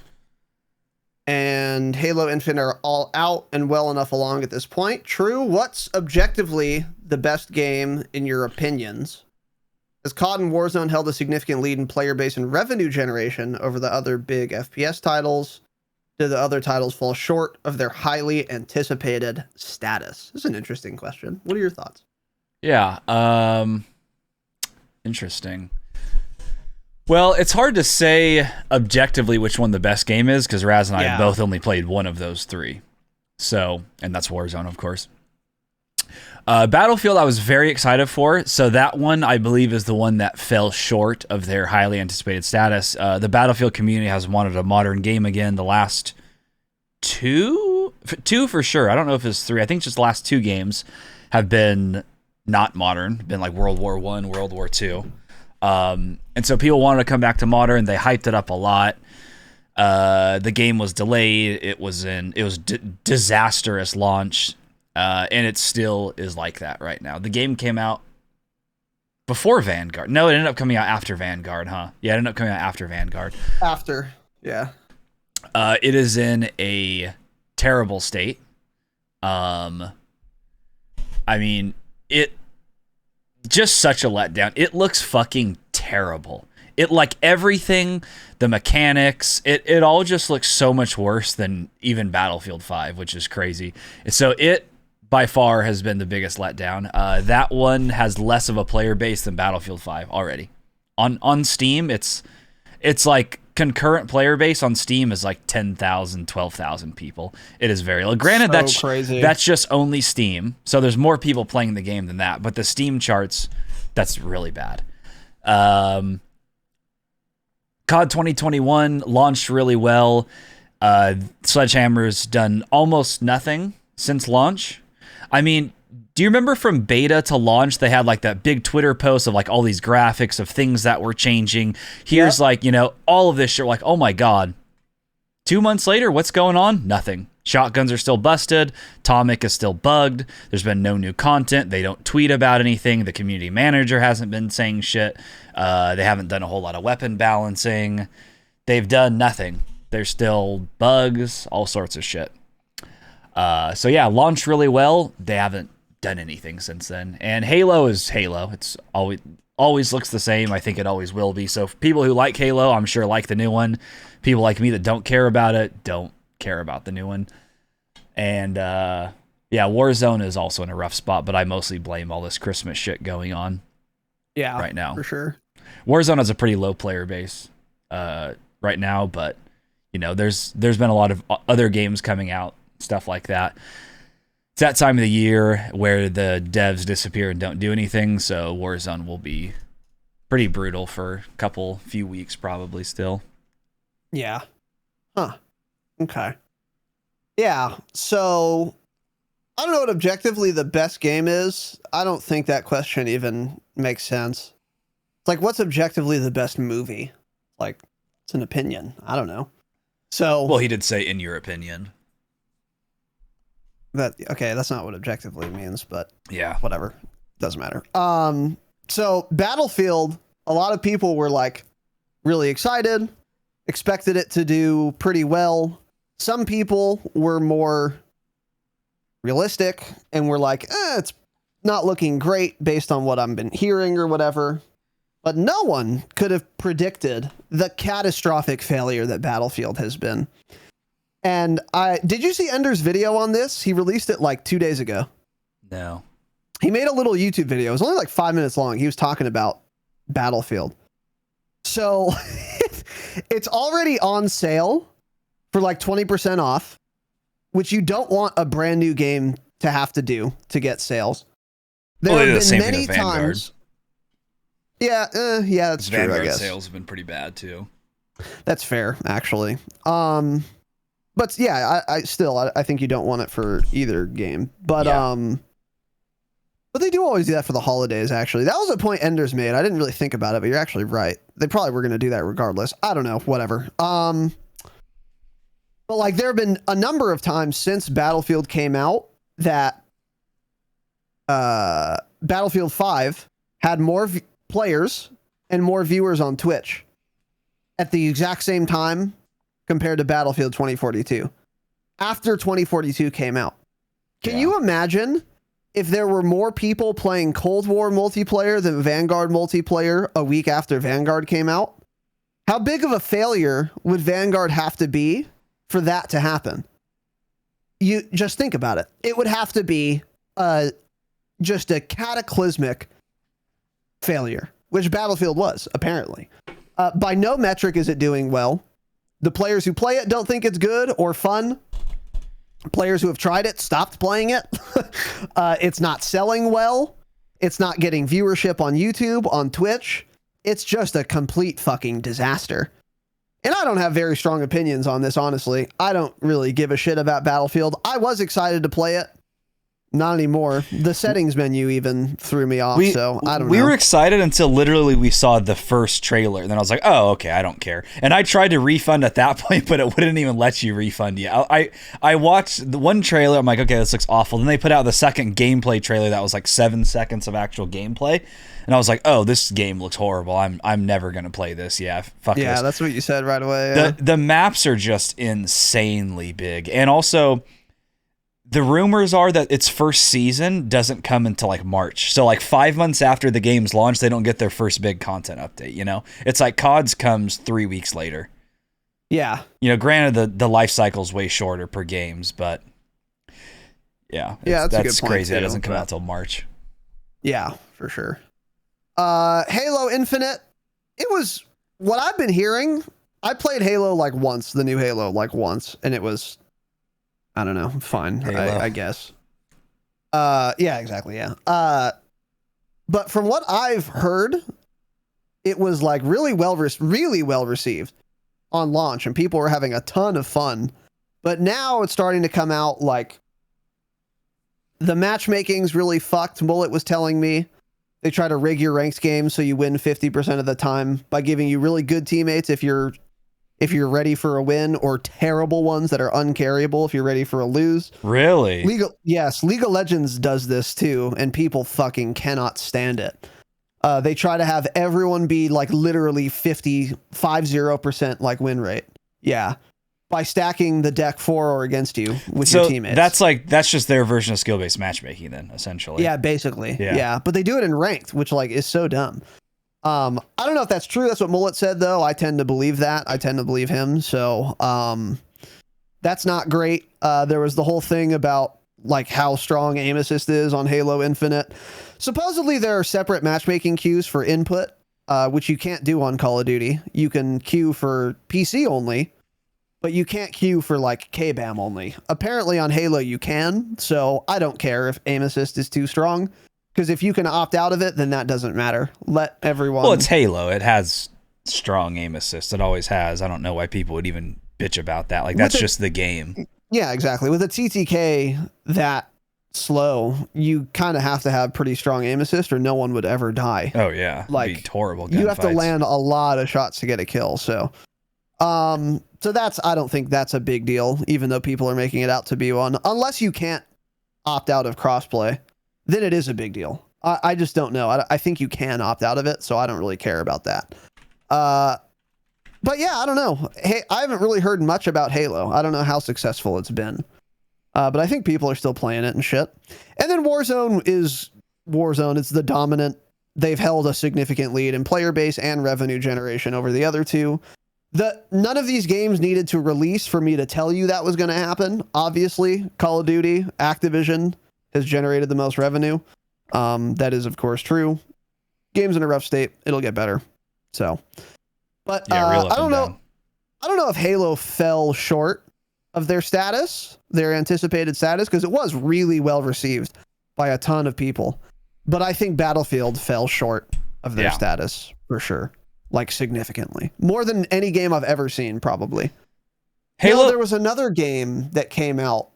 and Halo Infinite are all out and well enough along at this point. True, what's objectively the best game in your opinions? As COD and Warzone held a significant lead in player base and revenue generation over the other big FPS titles, do the other titles fall short of their highly anticipated status? This is an interesting question. What are your thoughts? Yeah. Interesting. Well, it's hard to say objectively which one the best game is because Raz and I have both only played one of those three. So, and that's Warzone, of course. Battlefield, I was very excited for. So that one, I believe, is the one that fell short of their highly anticipated status. The Battlefield community has wanted a modern game again. The last two for sure. I don't know if it's three. I think just the last two games have been not modern, been like World War I, World War II. And so people wanted to come back to modern. They hyped it up a lot. The game was delayed. It was disastrous launch. And it still is like that right now. The game came out before Vanguard. No, it ended up coming out after Vanguard, huh? Yeah, it ended up coming out after Vanguard. After, yeah. It is in a terrible state. I mean, it just such a letdown. It looks fucking terrible. It like everything, the mechanics, it all just looks so much worse than even Battlefield 5, which is crazy. So it by far has been the biggest letdown. That one has less of a player base than Battlefield 5 already. On Steam, it's like concurrent player base on Steam is like 10,000, 12,000 people. It is very low. Granted, So crazy. that's just only Steam, so there's more people playing the game than that. But the Steam charts, that's really bad. COD 2021 launched really well. Sledgehammer's done almost nothing since launch. I mean, do you remember from beta to launch, they had like that big Twitter post of like all these graphics of things that were changing. Here's like, you know, all of this shit. Like, oh my God. 2 months later, what's going on? Nothing. Shotguns are still busted. Atomic is still bugged. There's been no new content. They don't tweet about anything. The community manager hasn't been saying shit. They haven't done a whole lot of weapon balancing. They've done nothing. There's still bugs, all sorts of shit. So yeah, launched really well. They haven't done anything since then. And Halo is Halo. It's always looks the same. I think it always will be. So people who like Halo, I'm sure like the new one. People like me that don't care about it, don't care about the new one. And yeah, Warzone is also in a rough spot, but I mostly blame all this Christmas shit going on right now. For sure. Warzone has a pretty low player base right now, but you know, there's been a lot of other games coming out, stuff like that. It's that time of the year where the devs disappear and don't do anything, so Warzone will be pretty brutal for a few weeks probably still. Yeah. Huh. Okay. Yeah. So I don't know what objectively the best game is. I don't think that question even makes sense. It's like, what's objectively the best movie? Like, it's an opinion. I don't know. So Well, he did say in your opinion. that's not what objectively means, but Yeah. whatever. Doesn't matter. So Battlefield, a lot of people were like really excited, expected it to do pretty well. Some people were more realistic and were like, it's not looking great based on what I've been hearing or whatever. But no one could have predicted the catastrophic failure that Battlefield has been. And did you see Ender's video on this? He released it like 2 days ago. No. He made a little YouTube video. It was only like 5 minutes long. He was talking about Battlefield. So it's already on sale for like 20% off, which you don't want a brand new game to have to do to get sales. There Well, they have do the been same thing many with Vanguard. times. Yeah, that's true, I Vanguard guess. sales have been pretty bad too. That's fair, actually. But yeah, I still think you don't want it for either game. But but they do always do that for the holidays, actually. That was a point Enders made. I didn't really think about it, but you're actually right. They probably were going to do that regardless. I don't know, whatever. But like there have been a number of times since Battlefield came out that Battlefield 5 had more players and more viewers on Twitch at the exact same time compared to Battlefield 2042 after 2042 came out. Can you imagine if there were more people playing Cold War multiplayer than Vanguard multiplayer a week after Vanguard came out? How big of a failure would Vanguard have to be for that to happen? You just think about it. It would have to be just a cataclysmic failure, which Battlefield was, apparently. By no metric is it doing well. The players who play it don't think it's good or fun. Players who have tried it stopped playing it. It's not selling well. It's not getting viewership on YouTube, on Twitch. It's just a complete fucking disaster. And I don't have very strong opinions on this, honestly. I don't really give a shit about Battlefield. I was excited to play it. Not anymore. The settings menu even threw me off, so I don't know. We were excited until literally we saw the first trailer. And then I was like, oh, okay, I don't care. And I tried to refund at that point, but it wouldn't even let you refund you. I watched the one trailer. I'm like, okay, this looks awful. Then they put out the second gameplay trailer that was like 7 seconds of actual gameplay. And I was like, oh, this game looks horrible. I'm never going to play this. Yeah, fuck this. Yeah, that's what you said right away. Yeah. The maps are just insanely big. And also, the rumors are that its first season doesn't come until like March. So like 5 months after the game's launched, they don't get their first big content update, you know? It's like COD's comes 3 weeks later. Yeah. You know, granted the life cycle's way shorter per games, but yeah. Yeah, that's a good point crazy. too, That doesn't come out till March. Yeah, for sure. Halo Infinite. It was what I've been hearing. I played Halo like once, the new Halo like once, and it was, I don't know, fine, I guess. Yeah, exactly, yeah. But from what I've heard, it was like really well received on launch, and people were having a ton of fun. But now it's starting to come out like the matchmaking's really fucked. Mullet was telling me they try to rig your ranked game so you win 50% of the time by giving you really good teammates if you're ready for a win, or terrible ones that are uncarryable if you're ready for a lose. Really? League of Legends does this too, and people fucking cannot stand it. They try to have everyone be like literally 50% like win rate. Yeah. By stacking the deck for or against you with your teammates. That's just their version of skill-based matchmaking then, essentially. Yeah, basically. Yeah. But they do it in ranked, which like is so dumb. I don't know if that's true. That's what Mullet said, though. I tend to believe that. I tend to believe him. So that's not great. There was the whole thing about like how strong aim assist is on Halo Infinite. Supposedly there are separate matchmaking queues for input, which you can't do on Call of Duty. You can queue for PC only, but you can't queue for like KBAM only. Apparently on Halo you can, so I don't care if aim assist is too strong. Because if you can opt out of it, then that doesn't matter. Let everyone... Well, it's Halo. It has strong aim assist. It always has. I don't know why people would even bitch about that. Like, that's just the game. Yeah, exactly. With a TTK that slow, you kind of have to have pretty strong aim assist or no one would ever die. Oh, yeah. Like, it'd be horrible you have to gunfights. land a lot of shots to get a kill, so... So that's... I don't think that's a big deal, even though people are making it out to be one. Unless you can't opt out of crossplay, then it is a big deal. I just don't know. I think you can opt out of it, so I don't really care about that. But yeah, I don't know. Hey, I haven't really heard much about Halo. I don't know how successful it's been. But I think people are still playing it and shit. And then Warzone is Warzone. It's the dominant. They've held a significant lead in player base and revenue generation over the other two. None of these games needed to release for me to tell you that was going to happen. Obviously, Call of Duty, Activision has generated the most revenue. That is, of course, true. Game's in a rough state. It'll get better. So, but I don't know. I don't know if Halo fell short of their status, their anticipated status, because it was really well received by a ton of people. But I think Battlefield fell short of their Yeah. status for sure. Like significantly. More than any game I've ever seen, probably. Halo, No, there was another game that came out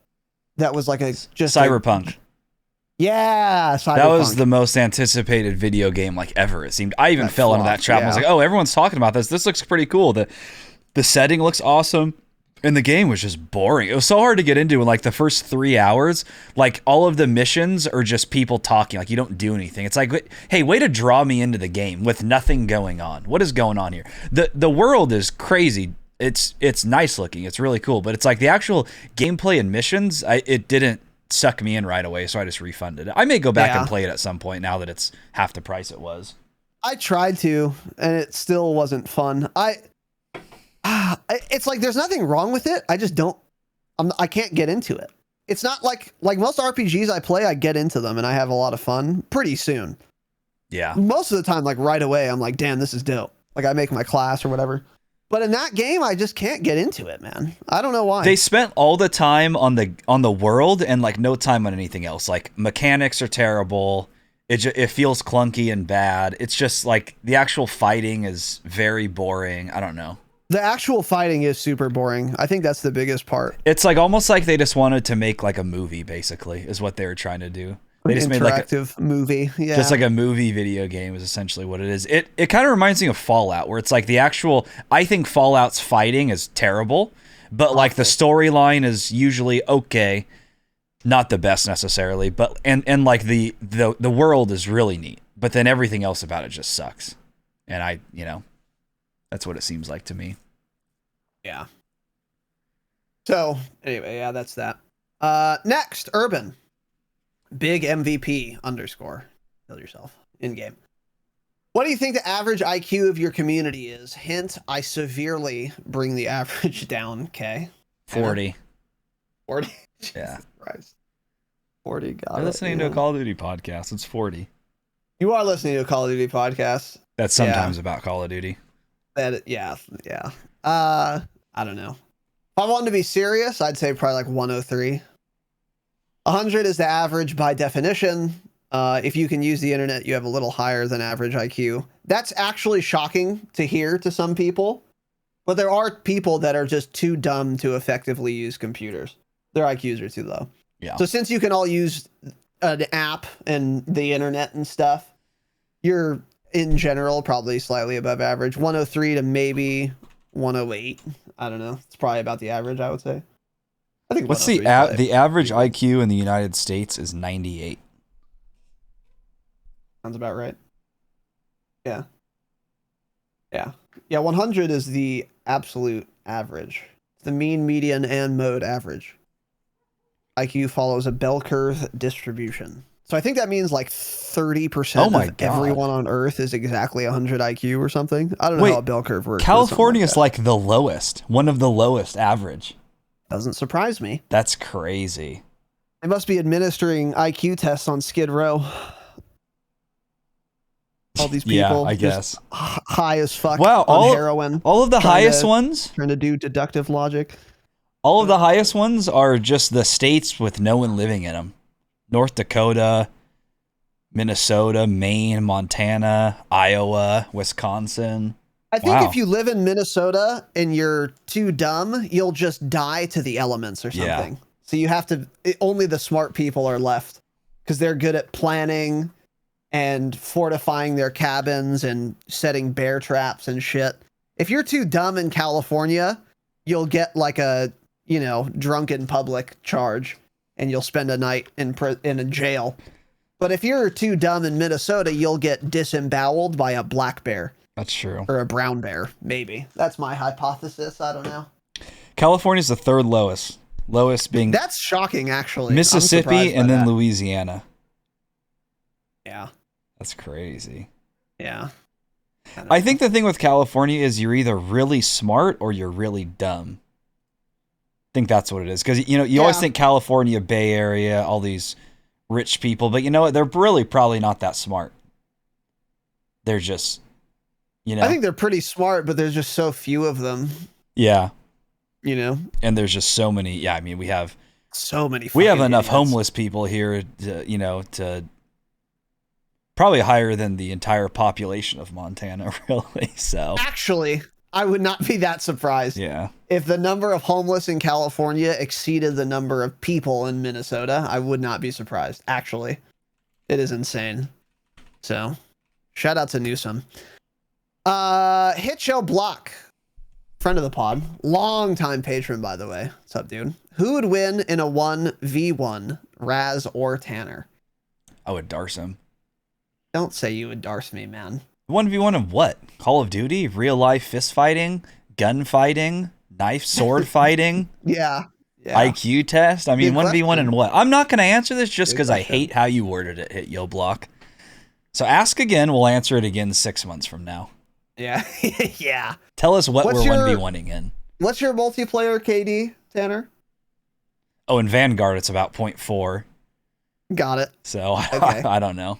that was like just Cyberpunk. Yeah, Cyberpunk. That was the most anticipated video game like ever. It seemed. I even That fell into that flopped, trap. I was yeah. like, oh, everyone's talking about this. This looks pretty cool. The setting looks awesome. And the game was just boring. It was so hard to get into in like the first 3 hours. Like all of the missions are just people talking. Like you don't do anything. It's like, hey, way to draw me into the game with nothing going on. What is going on here? The world is crazy. It's nice looking. It's really cool. But it's like the actual gameplay and missions, it didn't suck me in right away. So I just refunded it. I may go back and play it at some point now that it's half the price it was. I tried to, and it still wasn't fun. It's like there's nothing wrong with it. I just don't. I can't get into it. It's not like most RPGs I play. I get into them and I have a lot of fun pretty soon. Yeah. Most of the time, like right away, I'm like, damn, this is dope. Like I make my class or whatever. But in that game, I just can't get into it, man. I don't know why. They spent all the time on the world and like no time on anything else. Like mechanics are terrible. It feels clunky and bad. It's just like the actual fighting is very boring. I don't know. The actual fighting is super boring. I think that's the biggest part. It's like almost like they just wanted to make like a movie, basically, is what they were trying to do. They just made like interactive movie. Yeah. just like a movie video game is essentially what it is. It kind of reminds me of Fallout, where it's like the actual. I think Fallout's fighting is terrible, but like the storyline is usually okay, not the best necessarily, but and like the world is really neat, but then everything else about it just sucks, and that's what it seems like to me. Yeah. So anyway, yeah, that's that. Next, Urban. Big MVP _ Kill yourself in game. What do you think the average IQ of your community is? Hint, I severely bring the average down. Okay. 40. 40. Yeah. Jesus Christ. 40. Got You're it. listening to a Call of Duty podcast. It's 40. You are listening to a Call of Duty podcast. That's sometimes about Call of Duty. Yeah. I don't know. If I wanted to be serious, I'd say probably like 103. 100 is the average by definition. If you can use the internet, you have a little higher than average IQ. That's actually shocking to hear to some people, but there are people that are just too dumb to effectively use computers. Their IQs are too low. Yeah. So since you can all use an app and the internet and stuff, you're in general probably slightly above average. 103 to maybe 108. I don't know. It's probably about the average, I would say. I think What's the average IQ in the United States is 98. Sounds about right. Yeah. 100 is the absolute average. The mean, median, and mode average. IQ follows a bell curve distribution. So I think that means like 30% of everyone on Earth is exactly 100 IQ or something. I don't know how a bell curve works. California is like the lowest, one of the lowest average. Doesn't surprise me. That's crazy. They must be administering IQ tests on Skid Row. All these people, yeah, I guess, high as fuck. Wow, on heroin. All of the highest ones trying to do deductive logic. All of the highest ones are just the states with no one living in them: North Dakota, Minnesota, Maine, Montana, Iowa, Wisconsin. I think if you live in Minnesota and you're too dumb, you'll just die to the elements or something. Yeah. So you have to. Only the smart people are left because they're good at planning and fortifying their cabins and setting bear traps and shit. If you're too dumb in California, you'll get like a, drunken public charge and you'll spend a night in a jail. But if you're too dumb in Minnesota, you'll get disemboweled by a black bear. That's true. Or a brown bear, maybe. That's my hypothesis. I don't know. California's the third lowest. Lowest being... That's shocking, actually. Mississippi and then Louisiana. Yeah. That's crazy. Yeah. I think the thing with California is you're either really smart or you're really dumb. I think that's what it is. Because, you always think California, Bay Area, all these rich people. But you know what? They're really probably not that smart. They're just, I think they're pretty smart, but there's just so few of them. Yeah. And there's just so many. Yeah, I mean, we have so many. We have enough homeless people here to, to Probably higher than the entire population of Montana, really. So Actually, I would not be that surprised yeah. if the number of homeless in California exceeded the number of people in Minnesota. I would not be surprised. Actually, it is insane. So, shout out to Newsom. Hit Show Block, friend of the pod, long time patron, by the way. What's up, dude? Who would win in a 1v1, Raz or Tanner? I would darce him. Don't say you would darce me, man. 1v1 of what? Call of Duty? Real life fist fighting? Gun fighting? Knife sword fighting? Yeah. IQ test? I mean, Good 1v1 question. and what? I'm not going to answer this just Good because I question. hate how you worded it, Hit Yo Block. So ask again. We'll answer it again 6 months from now. Yeah. Yeah. Tell us what What's we're your- 1v1ing in. What's your multiplayer KD, Tanner? Oh, in Vanguard, it's about 0.4. Got it. So Okay. I don't know.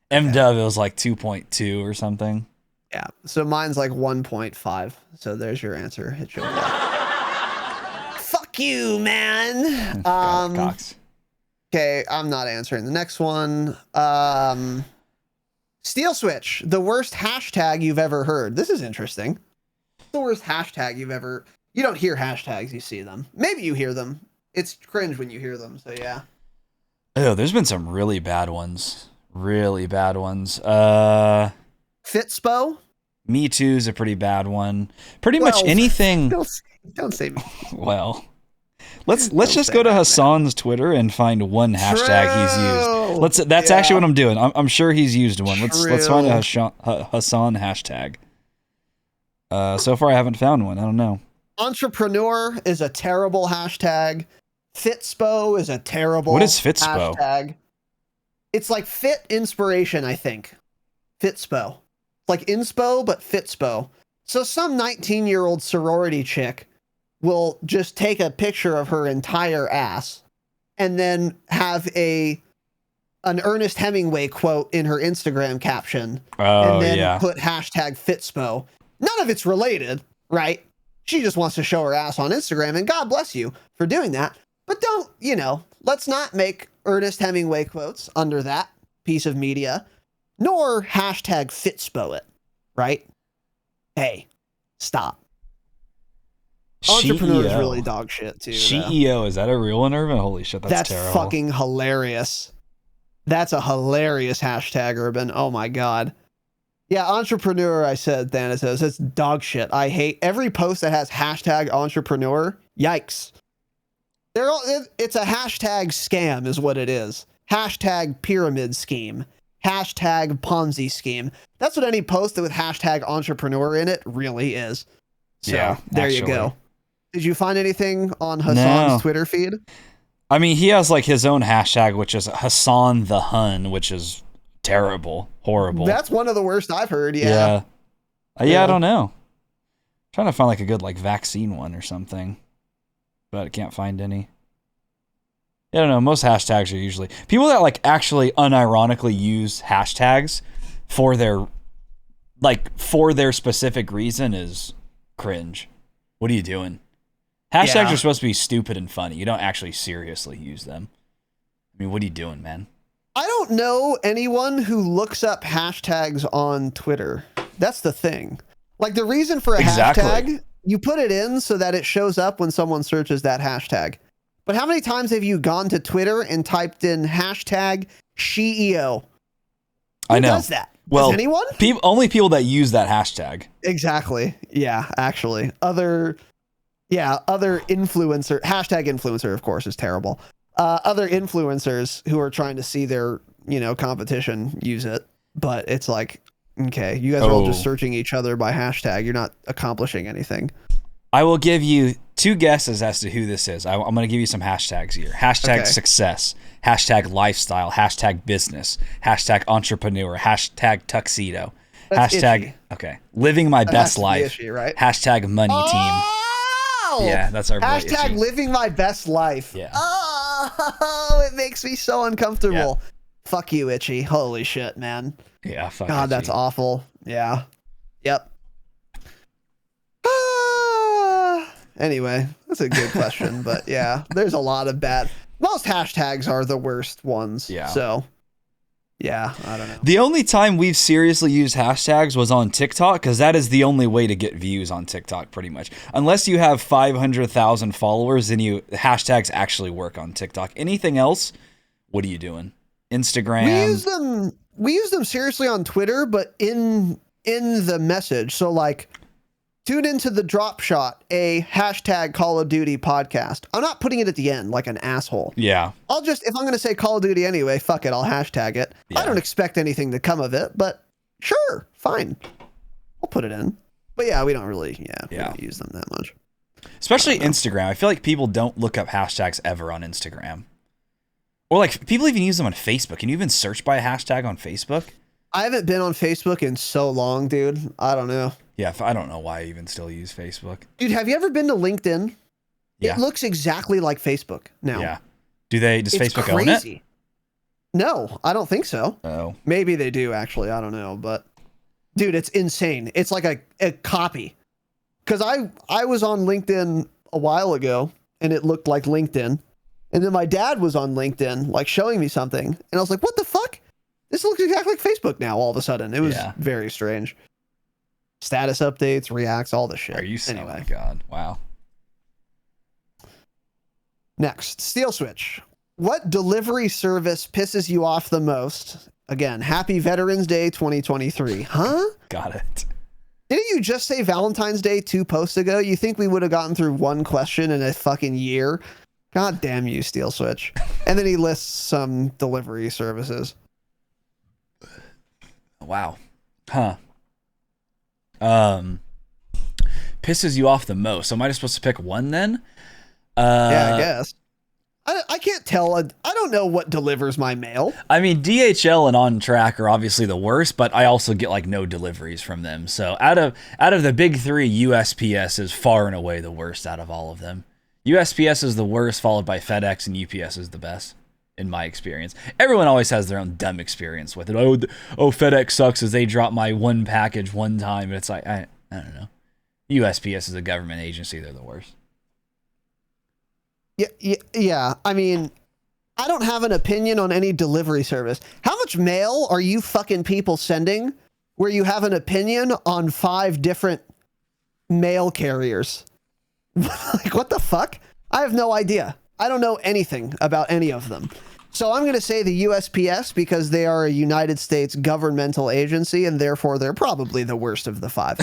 MW it was like 2.2 or something. Yeah. So mine's like 1.5. So there's your answer. Hit Show Block. Fuck you, man. God, Cox. Okay, I'm not answering the next one. Steel Switch, the worst hashtag you've ever heard. This is interesting. The worst hashtag you've ever... You don't hear hashtags, you see them. Maybe you hear them. It's cringe when you hear them, so yeah. Oh, there's been some really bad ones. Really bad ones. Fitspo? Me Too is a pretty bad one. Pretty much Well, anything. Don't say me. Well, let's just go to Hassan's Twitter and find one hashtag he's used. That's Yeah. actually what I'm doing. I'm sure he's used one. Let's find a True. Hassan hashtag. So far I haven't found one. I don't know. Entrepreneur is a terrible hashtag. Fitspo is a terrible What is Fitspo? hashtag. It's like fit inspiration, I think. Fitspo. Like inspo, but Fitspo. So some 19-year-old sorority chick will just take a picture of her entire ass and then have an Ernest Hemingway quote in her Instagram caption. Oh, And then yeah. put hashtag Fitspo. None of it's related, right? She just wants to show her ass on Instagram, and God bless you for doing that. But don't, let's not make Ernest Hemingway quotes under that piece of media, nor hashtag Fitspo it, right? Hey, stop. Entrepreneur is really dog shit, too. though. CEO, is that a real one, Urban? Holy shit, that's terrible. Fucking hilarious. That's a hilarious hashtag, Urban. Oh my God. Yeah, entrepreneur, I said, Thanatos. It's dog shit. I hate every post that has hashtag entrepreneur. Yikes. It's a hashtag scam is what it is. Hashtag pyramid scheme. Hashtag Ponzi scheme. That's what any post with hashtag entrepreneur in it really is. So Yeah, there you actually. go. Did you find anything on Hassan's No. Twitter feed? I mean, he has like his own hashtag, which is Hassan the Hun, which is terrible, horrible. That's one of the worst I've heard. Yeah. Yeah, I don't know. Trying to find like a good like vaccine one or something, but I can't find any. I don't know. Most hashtags are usually people that like actually unironically use hashtags for their specific reason is cringe. What are you doing? Hashtags Yeah. are supposed to be stupid and funny. You don't actually seriously use them. I mean, what are you doing, man? I don't know anyone who looks up hashtags on Twitter. That's the thing. Like the reason for a Exactly. hashtag, you put it in so that it shows up when someone searches that hashtag. But how many times have you gone to Twitter and typed in hashtag SheEO? Who I know. does that? Well, does anyone? Only people that use that hashtag. Exactly. Yeah, actually. Other influencer, hashtag influencer, of course, is terrible. Other influencers who are trying to see their, competition use it. But it's like, okay, you guys are all just searching each other by hashtag. You're not accomplishing anything. I will give you 2 guesses as to who this is. I'm going to give you some hashtags here. Hashtag Okay. success, hashtag lifestyle, hashtag business, hashtag entrepreneur, hashtag tuxedo, That's hashtag, itchy. okay, living my That has best to be life, itchy, right? hashtag money team. Oh! Yeah, that's our boy hashtag Itchy. living my best life. Yeah. Oh, it makes me so uncomfortable. Fuck you, Itchy. Holy shit, man. Yeah, fuck God, Itchy. that's awful. Yeah. Yep. Anyway, that's a good question, but yeah, there's a lot of bad. Most hashtags are the worst ones. Yeah. So, Yeah, I don't know. The only time we've seriously used hashtags was on TikTok, because that is the only way to get views on TikTok, pretty much. Unless you have 500,000 followers, then hashtags actually work on TikTok. Anything else, what are you doing? Instagram. We use them seriously on Twitter, but in the message. So like, tune into the Dropshot, a hashtag Call of Duty podcast. I'm not putting it at the end like an asshole. Yeah. If I'm going to say Call of Duty anyway, fuck it, I'll hashtag it. Yeah. I don't expect anything to come of it, but sure, fine. I'll put it in. But yeah, we don't really, we don't use them that much. Especially Instagram. I feel like people don't look up hashtags ever on Instagram. Or like, people even use them on Facebook. Can you even search by a hashtag on Facebook? I haven't been on Facebook in so long, dude. I don't know. Yeah, I don't know why I even still use Facebook. Dude, have you ever been to LinkedIn? Yeah. It looks exactly like Facebook now. Yeah. Does Facebook own it? No, I don't think so. Oh. Maybe they do, actually. I don't know. But, dude, it's insane. It's like a copy. Because I was on LinkedIn a while ago, and it looked like LinkedIn. And then my dad was on LinkedIn, like, showing me something. And I was like, what the fuck? This looks exactly like Facebook now, all of a sudden. It was very strange. Status updates, reacts, all this shit. Are you anyway? Oh my God. Wow. Next, Steel Switch. What delivery service pisses you off the most? Again, happy Veterans Day 2023. Huh? Got it. Didn't you just say Valentine's Day 2 posts ago? You think we would have gotten through one question in a fucking year? God damn you, Steel Switch. And then he lists some delivery services. Wow. Huh. Pisses you off the most. So am I just supposed to pick one then? Yeah, I guess. I can't tell. I don't know what delivers my mail. I mean, DHL and On Track are obviously the worst, but I also get like no deliveries from them. So out of the big three, USPS is far and away the worst out of all of them. USPS is the worst, followed by FedEx, and UPS is the best, in my experience. Everyone always has their own dumb experience with it. Oh, FedEx sucks as they drop my one package one time. But it's like, I don't know. USPS is a government agency. They're the worst. Yeah. I mean, I don't have an opinion on any delivery service. How much mail are you fucking people sending where you have an opinion on 5 different mail carriers? Like, what the fuck? I have no idea. I don't know anything about any of them. So I'm going to say the USPS because they are a United States governmental agency and therefore they're probably the worst of the 5.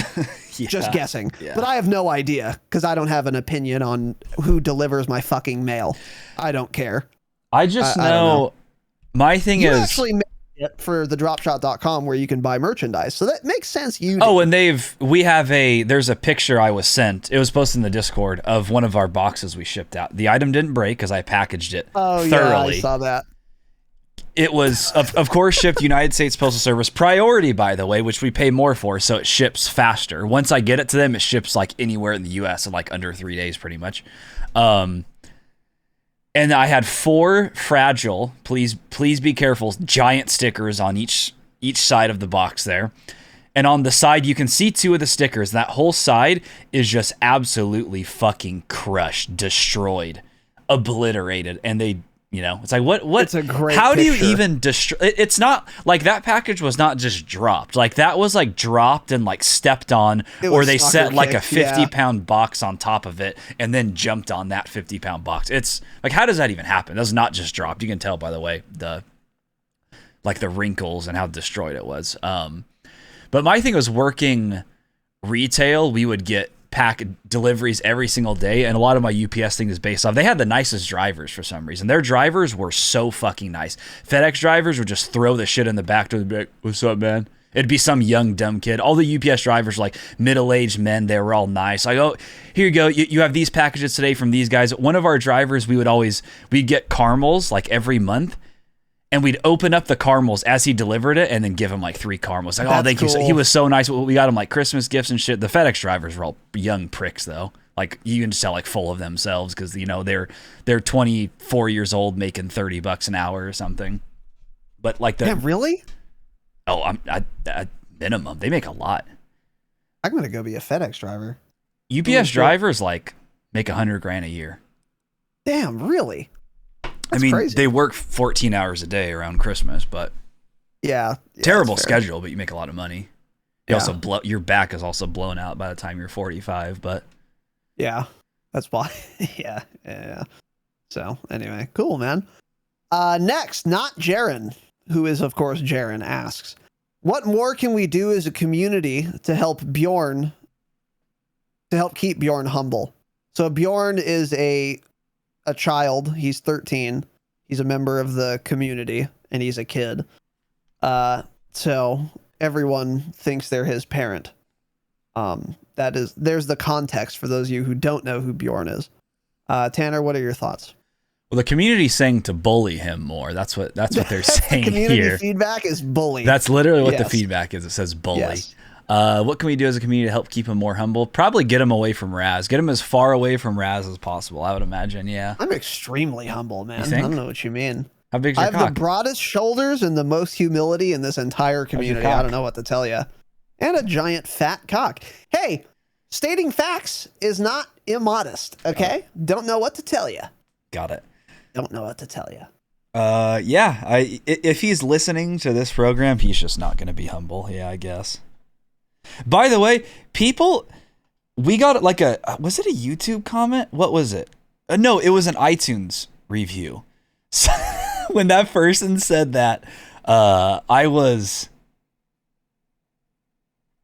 Yeah. Just guessing. Yeah. But I have no idea because I don't have an opinion on who delivers my fucking mail. I don't care. I just I don't know. My thing You is actually made it for the dropshot.com where you can buy merchandise. So that makes sense. You Oh, and there's a picture I was sent. It was posted in the Discord of one of our boxes we shipped out. The item didn't break because I packaged it thoroughly. Yeah, I saw that. It was, of course, shipped United States Postal Service priority, by the way, which we pay more for, so it ships faster. Once I get it to them, it ships like anywhere in the U.S. in like under 3 days, pretty much. And I had 4 fragile, please be careful, giant stickers on each side of the box there. And on the side, you can see 2 of the stickers. That whole side is just absolutely fucking crushed, destroyed, obliterated. And they, it's like, what? It's a great how do picture. you even destroy? It's not like that package was not just dropped. Like that was like dropped and like stepped on, or they set like a 50-pound box on top of it and then jumped on that 50-pound box. It's like, how does that even happen? That's not just dropped. You can tell by the way, the wrinkles and how destroyed it was. But my thing was working retail. We would get deliveries every single day, and a lot of my UPS thing is based off. They had the nicest drivers for some reason. Their drivers were so fucking nice. FedEx drivers would just throw the shit in the back door and be like, "What's up, man?" It'd be some young dumb kid. All the UPS drivers were like middle-aged men. They were all nice. Like, oh, here you go. You have these packages today from these guys. One of our drivers, we'd get caramels like every month. And we'd open up the caramels as he delivered it and then give him like 3 caramels. Like, oh, thank you. So he was so nice. We got him like Christmas gifts and shit. The FedEx drivers were all young pricks though. Like you can just tell like full of themselves because, they're 24 years old making $30 an hour or something. But like Yeah, really? Oh, at minimum. They make a lot. I'm going to go be a FedEx driver. UPS drivers like make $100,000 a year. Damn, really? That's I mean, crazy. they work 14 hours a day around Christmas, but Yeah. Terrible that's fair. schedule, but you make a lot of money. You Yeah. also your back is also blown out by the time you're 45. But Yeah, that's why. Yeah. So anyway, cool, man. Next, not Jaren, who is of course Jaren, asks, "What more can we do as a community to help keep Bjorn humble?" So Bjorn is a child. He's 13. He's a member of the community, and he's a kid. So everyone thinks they're his parent. There's the context for those of you who don't know who Bjorn is. Tanner, what are your thoughts? well, the community's saying to bully him more. That's what they're saying Community here. feedback is bully. That's literally what the Yes. feedback is. It says bully. Yes. What can we do as a community to help keep him more humble? Probably get him away from Raz. Get him as far away from Raz as possible, I would imagine. Yeah. I'm extremely humble, man. You I think? don't know what you mean. How big's I your have cock? the broadest shoulders and the most humility in this entire community. I cock? don't know what to tell you. And a giant fat cock. Hey, stating facts is not immodest, okay? Don't know what to tell you. Got it. Don't know what to tell you. Yeah. If he's listening to this program, he's just not going to be humble. Yeah, I guess. By the way, we got like was it a YouTube comment? What was it? No, it was an iTunes review. So, when that person said that, I always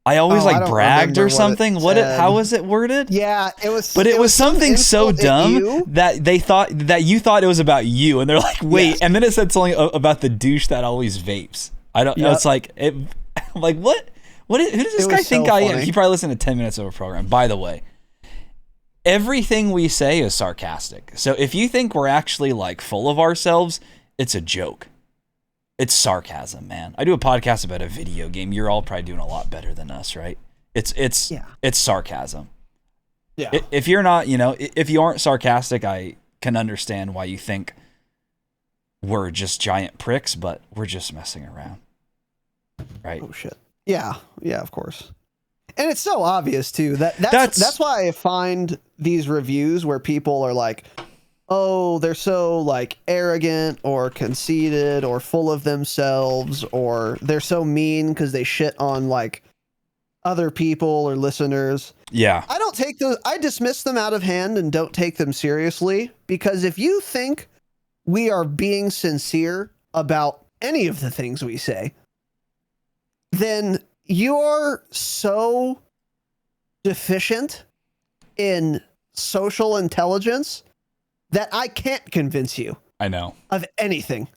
I don't bragged remember or what it something. said. How was it worded? Yeah, it was. But it was something so insult at dumb you. that you thought it was about you, and they're like, "Wait!" Yes. And then it said something about the douche that always vapes. I don't. Yep. It's like I'm like what? Who does this It guy was think so I am? funny. He probably listened to 10 minutes of a program. By the way, everything we say is sarcastic. So if you think we're actually like full of ourselves, it's a joke. It's sarcasm, man. I do a podcast about a video game. You're all probably doing a lot better than us, right? It's sarcasm. Yeah. If you're not, if you aren't sarcastic, I can understand why you think we're just giant pricks, but we're just messing around. Right? Oh shit. Yeah, of course. And it's so obvious too that's why I find these reviews where people are like, "Oh, they're so like arrogant or conceited or full of themselves, or they're so mean because they shit on like other people or listeners." Yeah. I dismiss them out of hand and don't take them seriously, because if you think we are being sincere about any of the things we say, then you're so deficient in social intelligence that I can't convince you I know. of anything.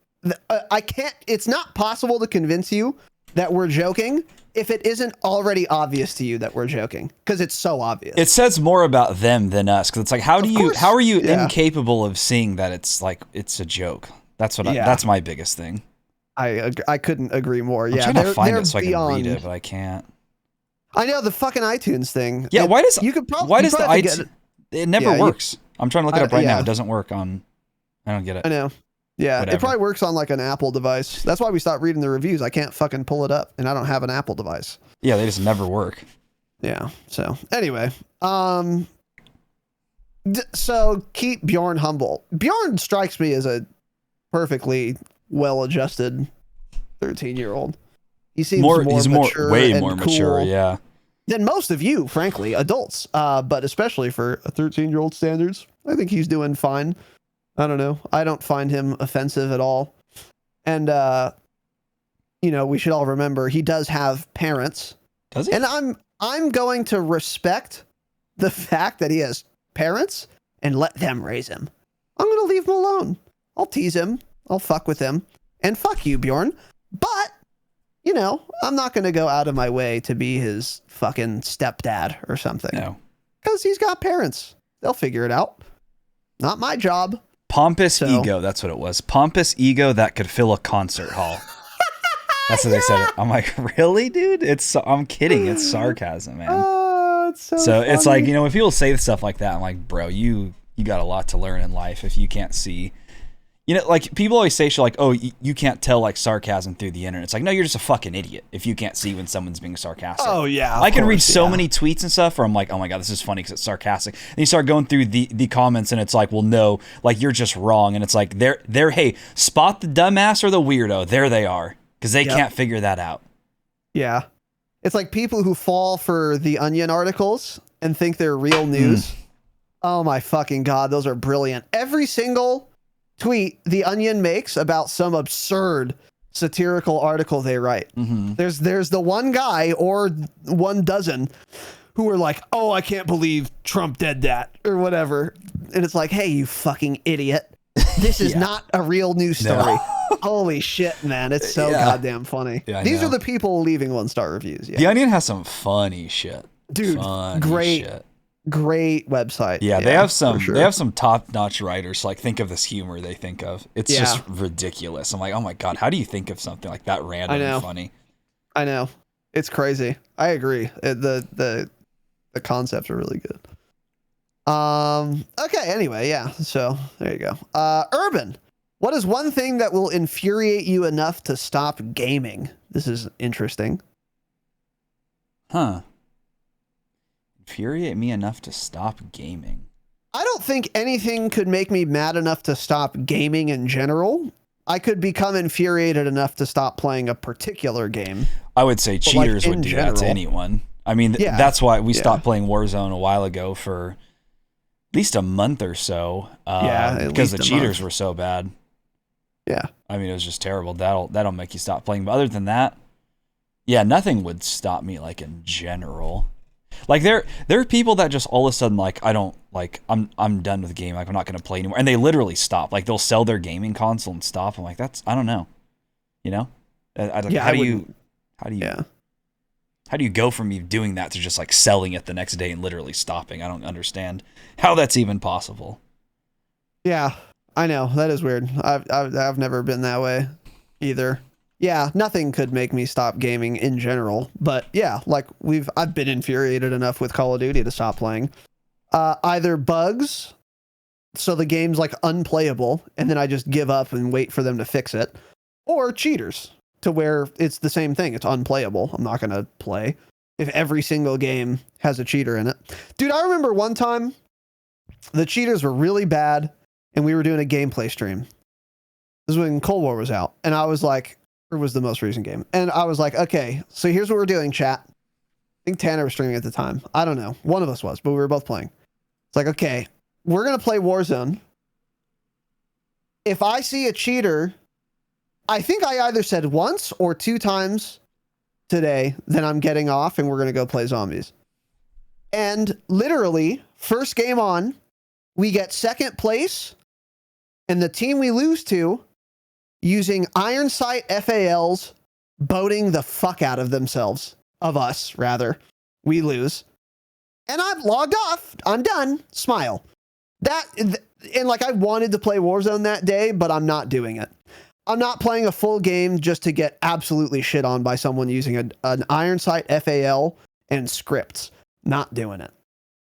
I can't. It's not possible to convince you that we're joking if it isn't already obvious to you that we're joking, because it's so obvious. It says more about them than us, because it's like, how are you Yeah. incapable of seeing that it's like it's a joke? That's that's my biggest thing. I couldn't agree more. I'm Yeah, trying to find they're it so I can beyond. read it, but I can't. I know the fucking iTunes thing. Yeah, why does you could probably why does the probably have to iTunes? It never Yeah, works. I'm trying to look it up right now. yeah. It doesn't work on. I don't get it. I know. Yeah, Whatever. it probably works on like an Apple device. That's why we stopped reading the reviews. I can't fucking pull it up, and I don't have an Apple device. Yeah, they just never work. Yeah. So anyway, so keep Bjorn humble. Bjorn strikes me as a perfectly well-adjusted 13-year-old. He seems He's mature way and more cool mature. Yeah. than most of you, frankly, adults. But especially for a 13-year-old standards, I think he's doing fine. I don't know. I don't find him offensive at all. And we should all remember he does have parents. Does he? And I'm going to respect the fact that he has parents and let them raise him. I'm going to leave him alone. I'll tease him. I'll fuck with him. And fuck you, Bjorn. But, I'm not going to go out of my way to be his fucking stepdad or something. No. Because he's got parents. They'll figure it out. Not my job. Pompous ego. That's what it was. Pompous ego that could fill a concert hall. That's what they said. I'm like, really, dude? I'm kidding. It's sarcasm, man. Oh, it's So it's funny. like, when people say stuff like that, I'm like, bro, you got a lot to learn in life if you can't see. Like people always say shit like, oh, you can't tell like sarcasm through the internet. It's like, no, you're just a fucking idiot if you can't see when someone's being sarcastic. Oh, yeah. I can read so many tweets and stuff where I'm like, oh my God, this is funny because it's sarcastic. And you start going through the comments and it's like, well, no, like you're just wrong. And it's like, hey, spot the dumbass or the weirdo. There they are. because they Yep. can't figure that out. Yeah. It's like people who fall for the Onion articles and think they're real news. Oh my fucking God. Those are brilliant. Every single tweet the Onion makes about some absurd satirical article they write. Mm-hmm. There's the one guy or 1 dozen who are like, oh, I can't believe Trump did that or whatever. And it's like, hey, you fucking idiot. This is not a real news story. Holy shit, man. It's so goddamn funny. Yeah, These are the people leaving 1-star reviews. Yeah. The Onion has some funny shit. Dude, Funny great. shit. Great website. Yeah, they have some for sure. they have some top-notch writers. Like, think of this humor they think of. It's just ridiculous. I'm like, oh my God, how do you think of something like that random and funny? I know. It's crazy. I agree. The concepts are really good. Okay, anyway, yeah. So there you go. Urban, what is one thing that will infuriate you enough to stop gaming? This is interesting. Huh. Infuriate me enough to stop gaming. I don't think anything could make me mad enough to stop gaming in general. I could become infuriated enough to stop playing a particular game. I would say cheaters would do that to general. anyone. I mean, that's why we stopped playing Warzone a while ago for at least a month or so. Because the cheaters were so bad. Yeah. I mean, it was just terrible. That'll make you stop playing. But other than that, yeah, nothing would stop me, like, in general. Like, there are people that just all of a sudden, like, I'm done with the game. Like, I'm not going to play anymore. And they literally stop. Like, they'll sell their gaming console and stop. I'm like, I don't know. You know? How do you go from you doing that to just, like, selling it the next day and literally stopping? I don't understand how that's even possible. Yeah, I know. That is weird. I've never been that way either. Yeah, nothing could make me stop gaming in general, but yeah, like I've been infuriated enough with Call of Duty to stop playing. Either bugs, so the game's like unplayable, and then I just give up and wait for them to fix it, or cheaters, to where it's the same thing. It's unplayable. I'm not gonna play if every single game has a cheater in it. Dude, I remember one time the cheaters were really bad, and we were doing a gameplay stream. This is when Cold War was out, and I was like, it was the most recent game. And I was like, okay, so here's what we're doing, chat. I think Tanner was streaming at the time. I don't know. One of us was, but we were both playing. It's like, okay, we're going to play Warzone. If I see a cheater, I think I either said once or 2 times today, then I'm getting off and we're going to go play zombies. And literally, first game on, we get second place, and the team we lose to, using iron sight FALs, boating the fuck out of themselves. Of us, rather. We lose. And I'm logged off. I'm done. Smile. And like, I wanted to play Warzone that day, but I'm not doing it. I'm not playing a full game just to get absolutely shit on by someone using an iron sight FAL and scripts. Not doing it.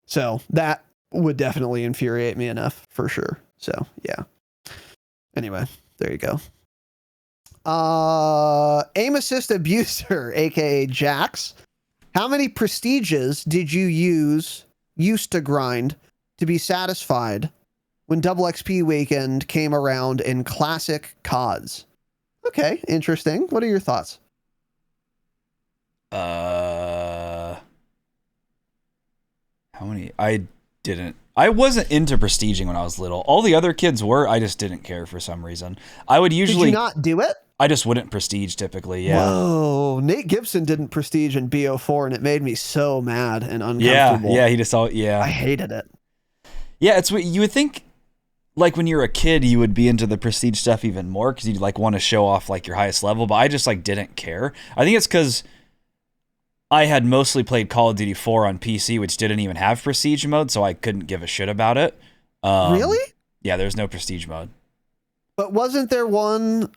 So that would definitely infuriate me enough, for sure. So, yeah. Anyway, there you go. Aim assist abuser, aka Jax. How many prestiges did you used to grind to be satisfied when double XP weekend came around in classic CODs? Okay, interesting. What are your thoughts? How many? I wasn't into prestiging when I was little. All the other kids were. I just didn't care for some reason. I would usually... Did you not do it? I just wouldn't prestige typically, yeah. Whoa, Nate Gibson didn't prestige in BO4, and it made me so mad and uncomfortable. Yeah, he just saw, yeah. I hated it. Yeah, it's what you would think, like when you're a kid, you would be into the prestige stuff even more because you'd like want to show off like your highest level, but I just like didn't care. I think it's because I had mostly played Call of Duty 4 on PC, which didn't even have prestige mode, so I couldn't give a shit about it. Really? Yeah, there's no prestige mode. But wasn't there one...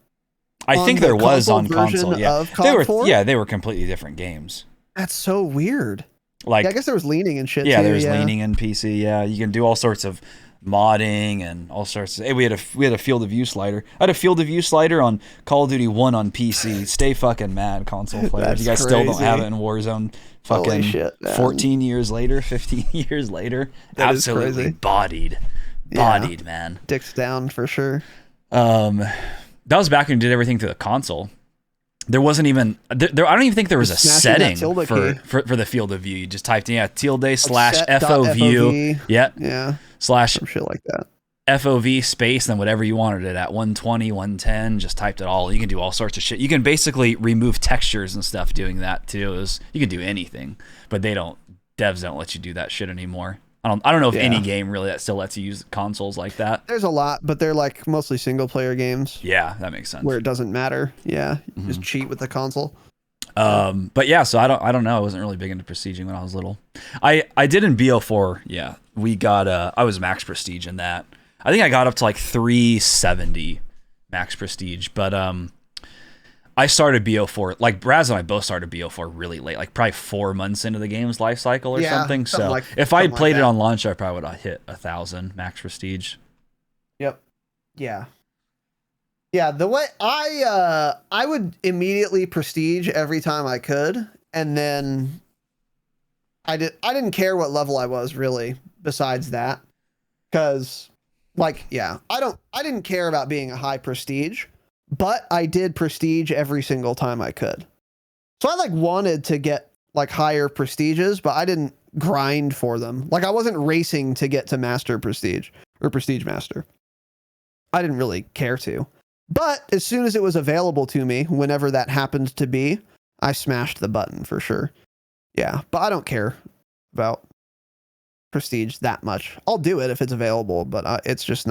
I think there was on console. Yeah, they were completely different games. That's so weird. Like, I guess there was leaning and shit. Yeah, too, there's leaning in PC. Yeah, you can do all sorts of modding and all sorts of. Hey, we had a field of view slider. I had a field of view slider on Call of Duty 1 on PC. Stay fucking mad, console players. You guys still don't have it in Warzone. Fucking shit, 14 years later, 15 years later, that absolutely bodied, man. Dicks down for sure. That was back when you did everything through the console. There wasn't even there. I don't even think there was a setting tilde for the field of view. You just typed in tilde / set FO dot view. FOV. Yeah. Slash Some shit like that. FOV space, then whatever you wanted it at 120, 110, just typed it all. You can do all sorts of shit. You can basically remove textures and stuff doing that too. You can do anything, but devs don't let you do that shit anymore. I don't know if any game really that still lets you use consoles like that. There's a lot, but they're like mostly single player games. Yeah, that makes sense. Where it doesn't matter. Yeah. Just cheat with the console. But yeah, so I don't know. I wasn't really big into prestiging when I was little. I did in BO4. Yeah, we got I was max prestige in that. I think I got up to like 370 max prestige, but I started BO4, like Raz and I both started BO4 really late, like probably 4 months into the game's life cycle or something. So if I had played it on launch, I probably would have hit 1,000 max prestige. Yep. Yeah. Yeah. The way I would immediately prestige every time I could, and then I didn't care what level I was really besides that, because I didn't care about being a high prestige. But I did prestige every single time I could. So I wanted to get higher prestiges, but I didn't grind for them. I wasn't racing to get to master prestige or prestige master. I didn't really care to. But as soon as it was available to me, whenever that happened to be, I smashed the button for sure. Yeah, but I don't care about prestige that much. I'll do it if it's available, but it's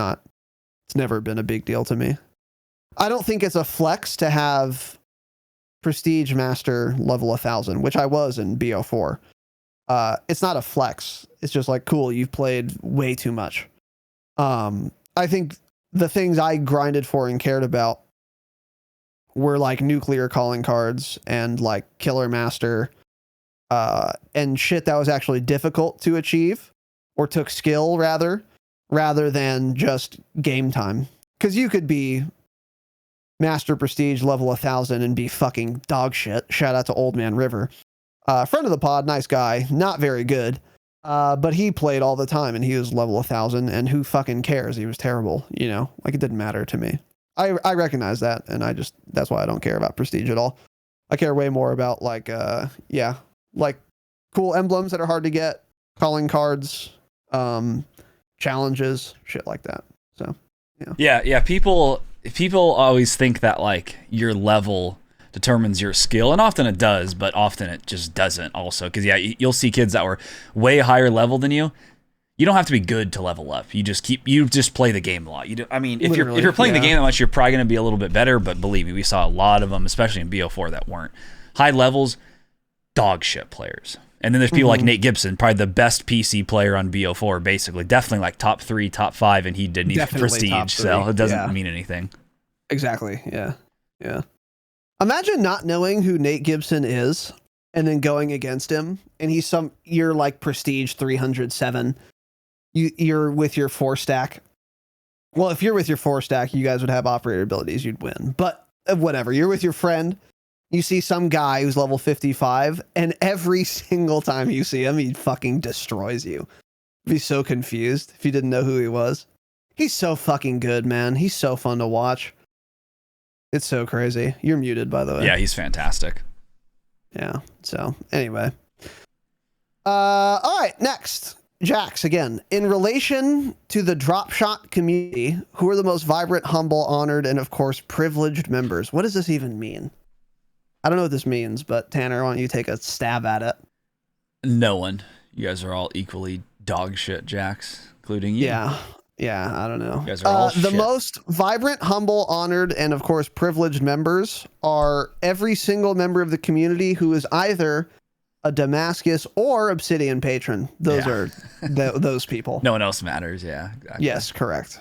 never been a big deal to me. I don't think it's a flex to have prestige master level 1,000, which I was in BO4. It's not a flex. It's just cool, you've played way too much. I think the things I grinded for and cared about were nuclear calling cards and killer master, and shit that was actually difficult to achieve, or took skill rather than just game time. Because you could be master prestige level 1,000 and be fucking dog shit. Shout out to Old Man River. Friend of the pod, nice guy, not very good. But he played all the time and he was level 1,000, and who fucking cares? He was terrible, it didn't matter to me. I recognize that, and that's why I don't care about prestige at all. I care way more about cool emblems that are hard to get, calling cards, challenges, shit like that. So yeah. People always think that your level determines your skill, and often it does, but often it just doesn't also, because you'll see kids that were way higher level than you. You don't have to be good to level up. You just play the game a lot. If you're playing the game that much, you're probably going to be a little bit better, but believe me, we saw a lot of them, especially in BO4, that weren't high levels, dog shit players. And then there's people like Nate Gibson, probably the best PC player on BO4, basically. Definitely top 3, top 5, and he didn't even prestige, so it doesn't mean anything. Exactly, yeah. Yeah. Imagine not knowing who Nate Gibson is, and then going against him, and you're prestige 307. You're with your 4-stack. Well, if you're with your 4-stack, you guys would have operator abilities, you'd win. But whatever, you're with your friend, you see some guy who's level 55, and every single time you see him, he fucking destroys you. You'd be so confused if you didn't know who he was. He's so fucking good, man. He's so fun to watch. It's so crazy. You're muted, by the way. Yeah, he's fantastic. Yeah, so anyway. All right, next. Jax, again, in relation to the Dropshot community, who are the most vibrant, humble, honored, and of course, privileged members? What does this even mean? I don't know what this means, but Tanner, why don't you take a stab at it? No one. You guys are all equally dog shit, Jax, including you. Yeah, I don't know. You guys are all the most vibrant, humble, honored, and of course, privileged members are every single member of the community who is either a Damascus or Obsidian patron. Those are those people. No one else matters. Yeah. Exactly. Yes, correct,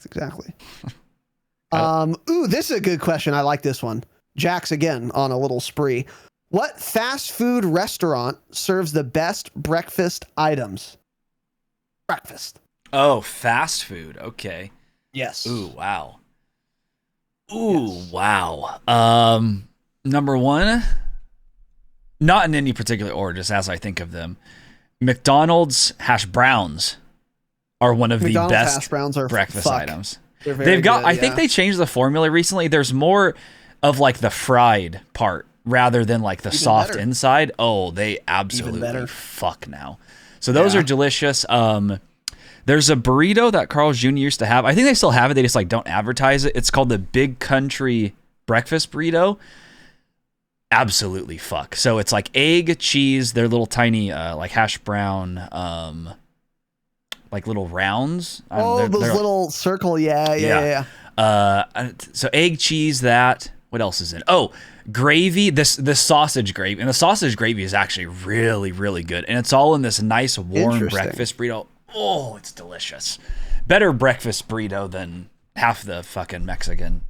exactly. This is a good question. I like this one. Jax again on a little spree. What fast food restaurant serves the best breakfast items? Breakfast. Oh, fast food. Okay. Yes. Ooh, wow. Wow. Number one, not in any particular order, just as I think of them. McDonald's hash browns are one of the best hash browns are breakfast items. They've got. I think they changed the formula recently. There's more of like the fried part rather than like the Even soft better. inside. Oh, they absolutely better. fuck now. So those Yeah. are delicious. There's a burrito that Carl's Jr. used to have. I think they still have it. They just like don't advertise it. It's called the Big Country Breakfast Burrito. Absolutely fuck. So it's like egg, cheese, their little tiny like hash brown, like little rounds. Oh, those little circle. Yeah. So egg, cheese, that. What else is in? Oh, gravy. This sausage gravy, and the sausage gravy is actually really, really good, and it's all in this nice warm Interesting. breakfast burrito. Oh, it's delicious. Better breakfast burrito than half the fucking Mexican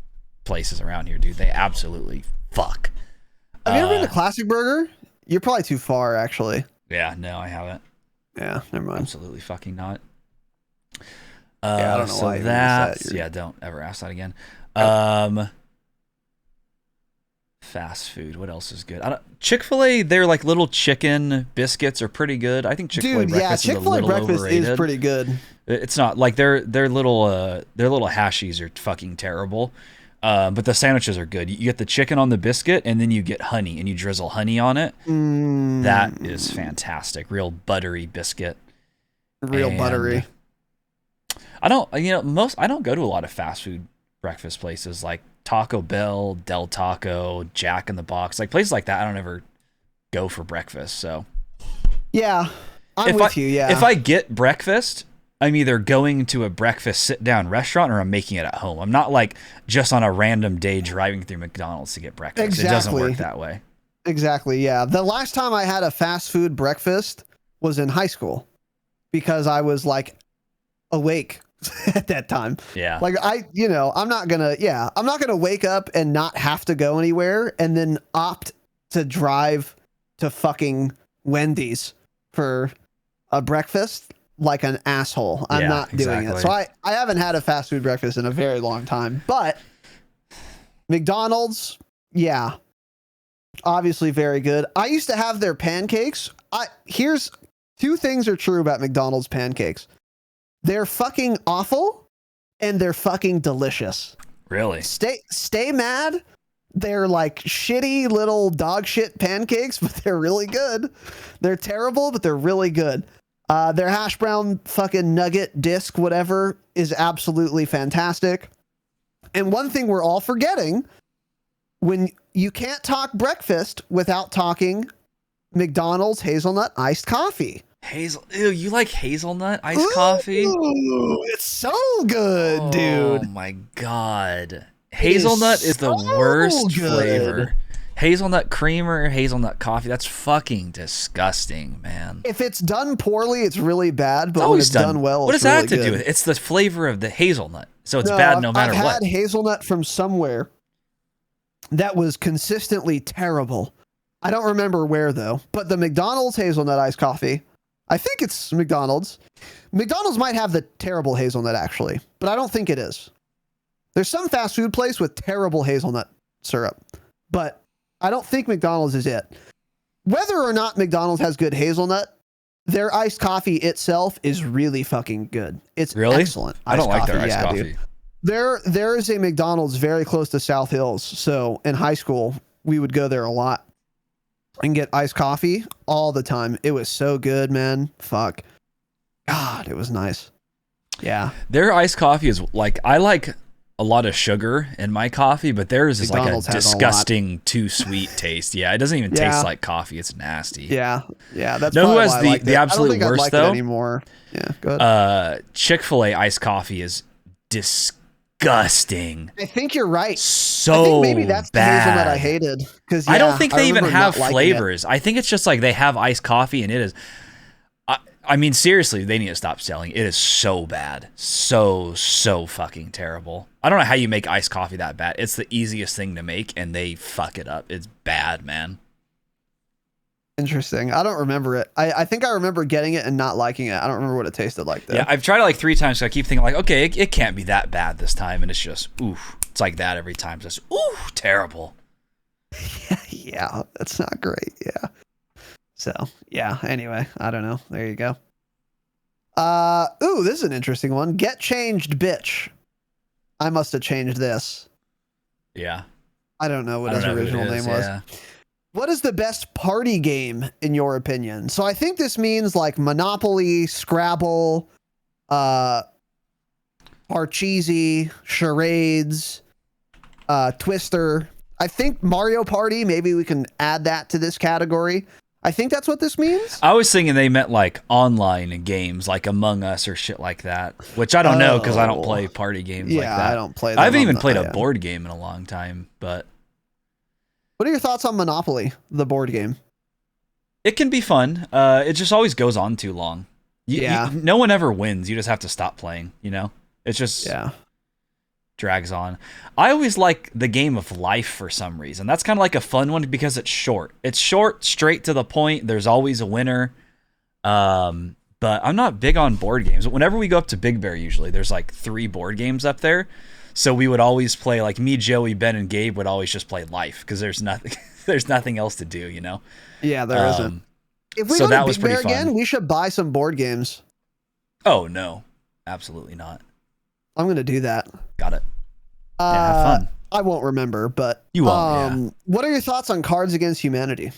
places around here, dude. They absolutely fuck. Have you ever been to Classic Burger? You're probably too far, actually. Yeah, no, I haven't. Yeah, never mind. Absolutely fucking not. Yeah, I don't know so why you that's used that. yeah, don't ever ask that again. Fast food. What else is good? Chick-fil-A, their like little chicken biscuits are pretty good. I think Chick-fil-A Dude, yeah, breakfast is a Chick-fil-A little breakfast overrated. is pretty good. It's not like their little hashies are fucking terrible. But the sandwiches are good. You get the chicken on the biscuit, and then you get honey, and you drizzle honey on it. That is fantastic. Real buttery biscuit. Real And buttery. I don't go to a lot of fast food breakfast places like Taco Bell, Del Taco, Jack in the Box, like places like that. I don't ever go for breakfast. So Yeah, I'm with you. Yeah. if I get breakfast, I'm either going to a breakfast sit-down restaurant or I'm making it at home. I'm not like just on a random day driving through McDonald's to get breakfast. Exactly. It doesn't work that way. Exactly. Yeah. The last time I had a fast food breakfast was in high school because I was like awake at that time. Yeah. Like I'm not gonna wake up and not have to go anywhere and then opt to drive to fucking Wendy's for a breakfast like an asshole. I'm Yeah, not doing it. exactly. So I haven't had a fast food breakfast in a very long time, but McDonald's, yeah, obviously very good. I used to have their pancakes. Here's two things are true about McDonald's pancakes. They're fucking awful and they're fucking delicious. Really? Stay mad. They're like shitty little dog shit pancakes, but they're really good. They're terrible, but they're really good. Their hash brown fucking nugget disc, whatever, is absolutely fantastic. And one thing we're all forgetting, when you can't talk breakfast without talking McDonald's hazelnut iced coffee. Ew, you like hazelnut iced coffee? Ooh, it's so good, dude. Oh my god. Hazelnut is the so worst good. flavor. Hazelnut creamer, hazelnut coffee, that's fucking disgusting, man. If it's done poorly, it's really bad, but It's when always it's done well, What it's does that really have to do good. with it? It's the flavor of the hazelnut. So it's bad no matter I've what. had hazelnut from somewhere that was consistently terrible. I don't remember where though, but the McDonald's hazelnut iced coffee, I think it's McDonald's. McDonald's might have the terrible hazelnut actually, but I don't think it is. There's some fast food place with terrible hazelnut syrup, but I don't think McDonald's is it. Whether or not McDonald's has good hazelnut, their iced coffee itself is really fucking good. It's Really? excellent. I don't like their iced Yeah, coffee. dude. There is a McDonald's very close to South Hills. So in high school, we would go there a lot and get iced coffee all the time. It was so good, man. Fuck. God, it was nice. Yeah. Their iced coffee is like, I like a lot of sugar in my coffee, but theirs is McDonald's like a has a lot. disgusting too sweet taste. Yeah, it doesn't even Yeah. taste like coffee. It's nasty. Yeah. Yeah. That's Know who probably has why I the- liked the it. absolute I don't think worst, I'd like though? it anymore. Yeah. Go ahead. Chick-fil-A iced coffee is disgusting. I think you're right. So I think maybe that's the bad. hazelnut I hated. Because I don't think they even have flavors. flavors. I think it's just like they have iced coffee and it is. I mean, seriously, they need to stop selling. It is so bad. So fucking terrible. I don't know how you make iced coffee that bad. It's the easiest thing to make and they fuck it up. It's bad, man. Interesting. I don't remember it. I think I remember getting it and not liking it. I don't remember what it tasted like though. Yeah, I've tried it like 3 times. So I keep thinking like, okay, it can't be that bad this time. And it's just, oof. It's like that every time. It's just, ooh, terrible. Yeah, that's not great. Yeah. So yeah. Anyway, I don't know. There you go. Ooh, this is an interesting one. Get changed, bitch. I must have changed this. Yeah. I don't know what I don't his know who it original is, name was. yeah. What is the best party game in your opinion? So I think this means like Monopoly, Scrabble, Parcheesi, charades, Twister. I think Mario Party, maybe we can add that to this category. I think that's what this means. I was thinking they meant like online games, like Among Us or shit like that, which I don't know because I don't play party games like that. I don't play them. I haven't even played a board game in a long time, but what are your thoughts on Monopoly, the board game? it can be fun. It just always goes on too long. No one ever wins. You just have to stop playing, you know? It's just drags on. I always like the game of life for some reason. That's kind of like a fun one because it's short. It's short, straight to the point. There's always a winner. But I'm not big on board games. Whenever we go up to Big Bear, usually there's like 3 board games up there. So we would always play, like me, Joey, Ben, and Gabe would always just play life because there's nothing else to do, you know? Yeah, there isn't. If we so go that to was Big Bear pretty fun. again, we should buy some board games. Oh, no. Absolutely not. I'm going to do that. Got it. Yeah, have fun. I won't remember, but you won't. What are your thoughts on Cards Against Humanity?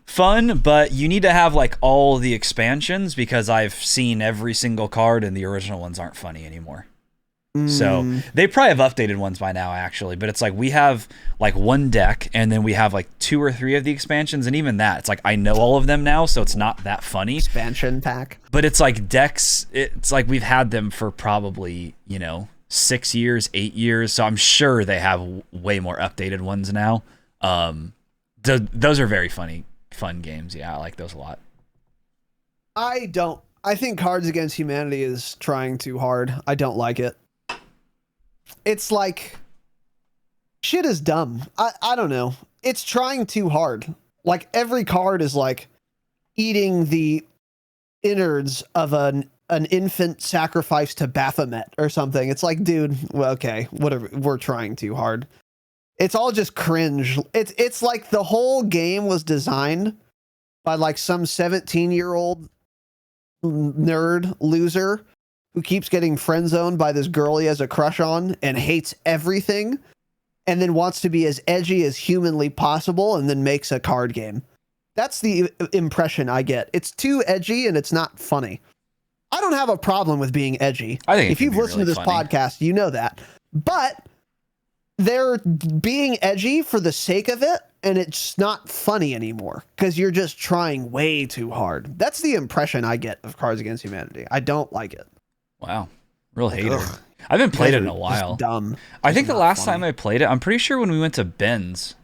Fun, but you need to have like all the expansions because I've seen every single card and the original ones aren't funny anymore. So they probably have updated ones by now, actually. But it's like we have like one deck, and then we have like 2 or 3 of the expansions, and even that, it's like I know all of them now, so it's not that funny. Expansion pack. But it's like decks. It's like we've had them for probably 6 years, 8 years. So I'm sure they have way more updated ones now. Those are very fun games. Yeah, I like those a lot. I don't. I think Cards Against Humanity is trying too hard. I don't like it. It's like shit is dumb. I don't know. It's trying too hard. Like every card is like eating the innards of an infant sacrificed to Baphomet or something. It's like, dude, well, okay, whatever. We're trying too hard. It's all just cringe. It's like the whole game was designed by like some 17-year-old nerd loser who keeps getting friend zoned by this girl he has a crush on and hates everything and then wants to be as edgy as humanly possible and then makes a card game. That's the impression I get. It's too edgy and it's not funny. I don't have a problem with being edgy. I think if you've listened to this podcast, you know that. But they're being edgy for the sake of it, and it's not funny anymore because you're just trying way too hard. That's the impression I get of Cards Against Humanity. I don't like it. Wow. Real hater. I haven't played it in a while. Dumb. I think the last time I played it, I'm pretty sure when we went to Ben's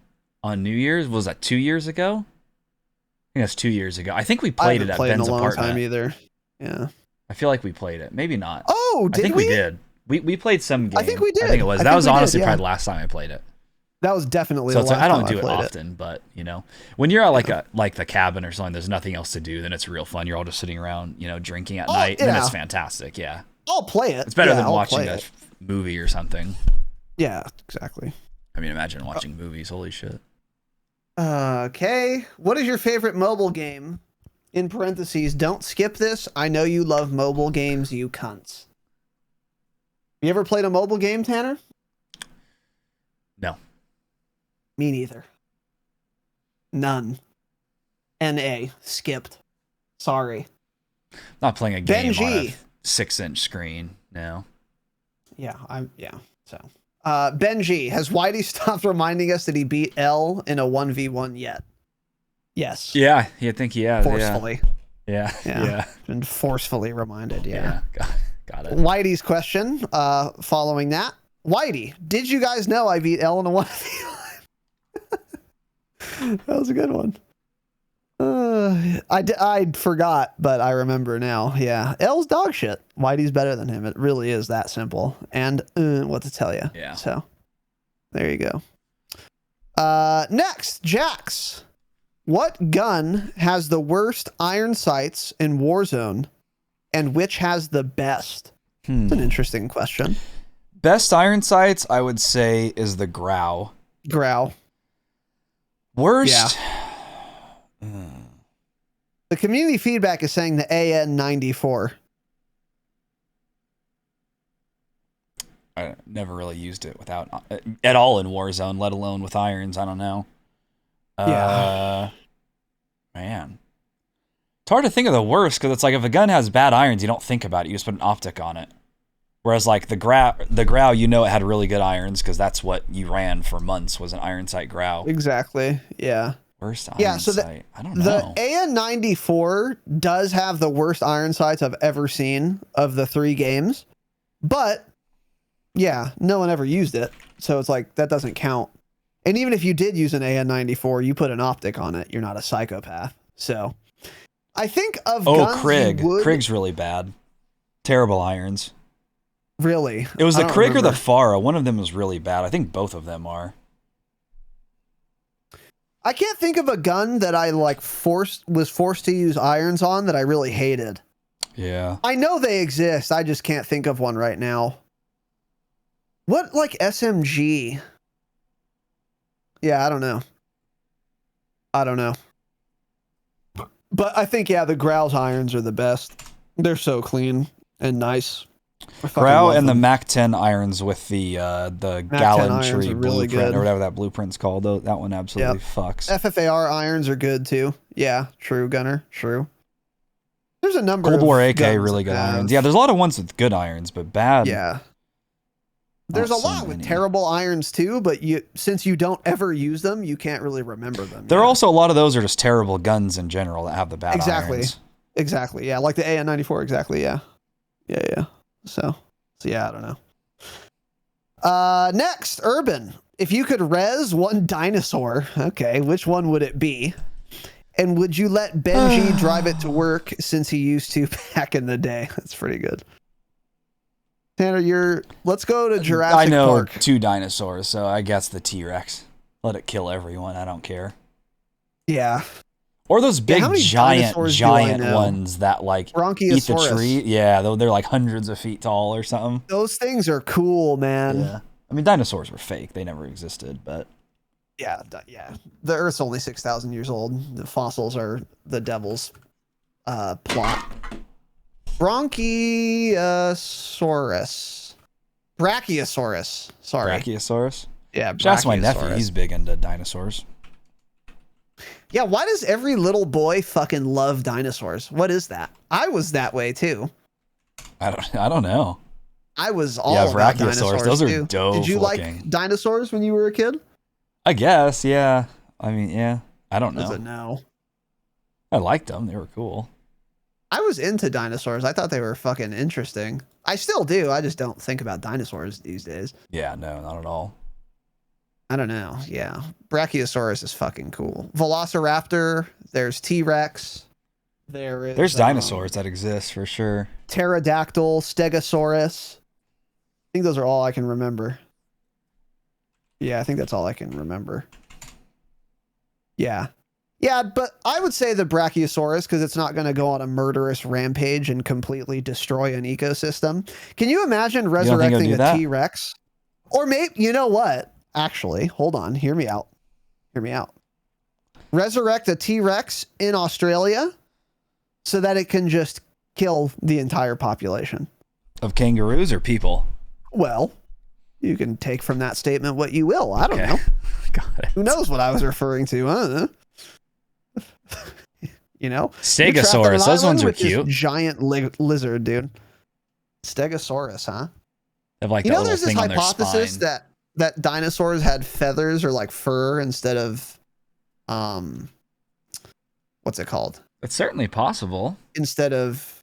on New Year's, was that 2 years ago? I think that's 2 years ago. I think we played it at Ben's apartment. I haven't played in a long time either. Yeah. I feel like we played it. Maybe not. Oh, did we? I think we did. We played some game. I think we did. I think it was. That was honestly probably the last time I played it. That was definitely so the last time I don't do it played often, but when you're at like the cabin or something, there's nothing else to do, then it's real fun. You're all just sitting around, drinking at night, and it's fantastic. Yeah. I'll play it. It's better than watching a movie or something. Yeah, exactly. I mean, imagine watching movies. Holy shit. Okay. What is your favorite mobile game? In parentheses, don't skip this. I know you love mobile games, you cunts. You ever played a mobile game, Tanner? No. Me neither. None. N.A. Skipped. Sorry. Not playing a game Benji. on a 6-inch screen. No. Yeah. So, Benji, has Whitey stopped reminding us that he beat L in a 1v1 yet? Yes. Yeah, you think he has. Forcefully. Yeah. Been forcefully reminded. Yeah. Got it. Whitey's question, following that. Whitey, did you guys know I beat L in a 1v1? That was a good one. I forgot, but I remember now. Yeah. L's dog shit. Whitey's better than him. It really is that simple. And what to tell you. Yeah. So there you go. Next, Jax. What gun has the worst iron sights in Warzone, and which has the best? It's an interesting question. Best iron sights, I would say, is the Grau. Worst? Yeah. The community feedback is saying the AN94. never really used it without at all in Warzone, let alone with irons. I don't know. Yeah. Man. It's hard to think of the worst, because it's like if a gun has bad irons, you don't think about it. You just put an optic on it. Whereas like the Grau, you know it had really good irons, because that's what you ran for months, was an iron sight Grau. Exactly. Yeah. Worst iron sight? I don't know. The AN94 does have the worst iron sights I've ever seen of the 3 games. But, yeah, no one ever used it. So it's like, that doesn't count. And even if you did use an AN94, you put an optic on it, you're not a psychopath. So, I think of guns Krig. Krig's really bad. Terrible irons. Really? It was the Krig or the Farah. One of them was really bad. I think both of them are. I can't think of a gun that I like was forced to use irons on that I really hated. Yeah. I know they exist. I just can't think of one right now. What, like, SMG? Yeah, I don't know. But I think, yeah, the Grau's irons are the best. They're so clean and nice. Grau and the Mac 10 irons with the Gallantry really blueprint, good. or whatever that blueprint's called. That one absolutely fucks. FFAR irons are good too. Yeah, true, Gunner. True. There's a number Cold of War AK, guns really good that irons. Yeah, there's a lot of ones with good irons, but bad. Yeah. There's a lot with terrible irons too, but since you don't ever use them, you can't really remember them. There are also a lot of those are just terrible guns in general that have the bad irons. Exactly. Yeah, like the AN94. Exactly. Yeah. Yeah. So yeah, I don't know. Next, Urban. If you could res one dinosaur, okay, which one would it be? And would you let Benji drive it to work since he used to back in the day? That's pretty good. Tanner, let's go to Jurassic Park. I know 2 dinosaurs, so I guess the T-Rex. Let it kill everyone. I don't care. Yeah. Or those big giant ones that like eat the tree. Yeah, they're like hundreds of feet tall or something. Those things are cool, man. Yeah. I mean, dinosaurs were fake. They never existed, but... Yeah. The Earth's only 6,000 years old. The fossils are the devil's plot. Brachiosaurus. Sorry. Brachiosaurus? Yeah, That's my nephew. He's big into dinosaurs. Yeah, why does every little boy fucking love dinosaurs? What is that? I was that way too. I don't know. I was all about dinosaurs. Those are too. dope. Did you like dinosaurs when you were a kid? I guess, yeah. I mean, yeah. I don't know. No. I liked them. They were cool. I was into dinosaurs. I thought they were fucking interesting. I still do. I just don't think about dinosaurs these days. Yeah, no, not at all. I don't know. Yeah. Brachiosaurus is fucking cool. Velociraptor. There's T-Rex. There's dinosaurs that exist for sure. Pterodactyl, Stegosaurus. I think those are all I can remember. Yeah, I think that's all I can remember. Yeah. Yeah, but I would say the Brachiosaurus because it's not going to go on a murderous rampage and completely destroy an ecosystem. Can you imagine resurrecting a T-Rex? Or maybe, you know what? Actually, hold on. Hear me out. Resurrect a T-Rex in Australia so that it can just kill the entire population. Of kangaroos or people? Well, you can take from that statement what you will. I don't know. Got it. Who knows what I was referring to? I don't know. You know? Stegosaurus. Those ones are cute. Giant lizard, dude. Stegosaurus, huh? They have like you that know, little there's this thing on their hypothesis spine. that dinosaurs had feathers or like fur instead of, what's it called? It's certainly possible. Instead of.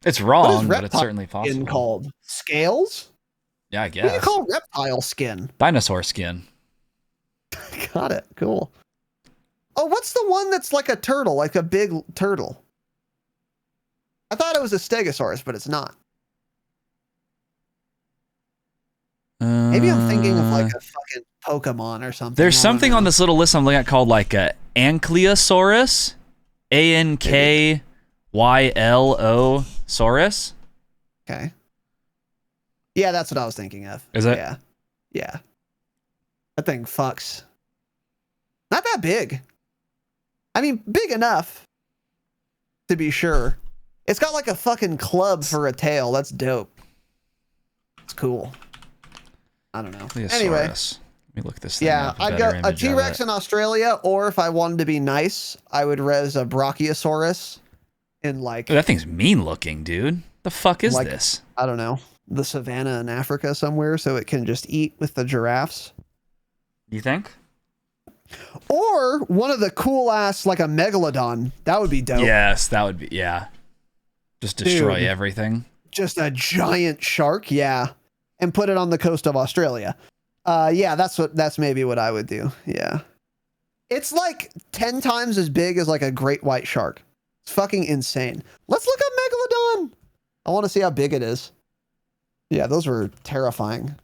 It's wrong, but it's certainly possible. Skin called scales? Yeah, I guess. What do you call reptile skin? Dinosaur skin. Got it. Cool. Oh, what's the one that's like a turtle, like a big turtle? I thought it was a Stegosaurus, but it's not. Maybe I'm thinking of like a fucking Pokemon or something. There's something on this little list I'm looking at called like a Ankylosaurus. Ankyllosaurus. Okay. Yeah, that's what I was thinking of. Is it? Yeah. Yeah. That thing fucks. Not that big. I mean, big enough to be sure. It's got like a fucking club for a tail. That's dope. It's cool. I don't know. Plesiosaurus. Anyway, Let me look this thing yeah, up. I'd go a T-Rex in Australia, or if I wanted to be nice, I would res a Brachiosaurus in like... Ooh, that thing's mean looking, dude. The fuck is like, this? I don't know, the savannah in Africa somewhere, so it can just eat with the giraffes. You think? Or one of the cool ass, like a megalodon. That would be dope. Yes, that would be, yeah. Just destroy Dude. everything. Just a giant shark, yeah. And put it on the coast of Australia. Yeah, that's maybe what I would do. Yeah. It's like 10 times as big as like a great white shark. It's fucking insane. Let's look up megalodon. I want to see how big it is. Yeah, those were terrifying.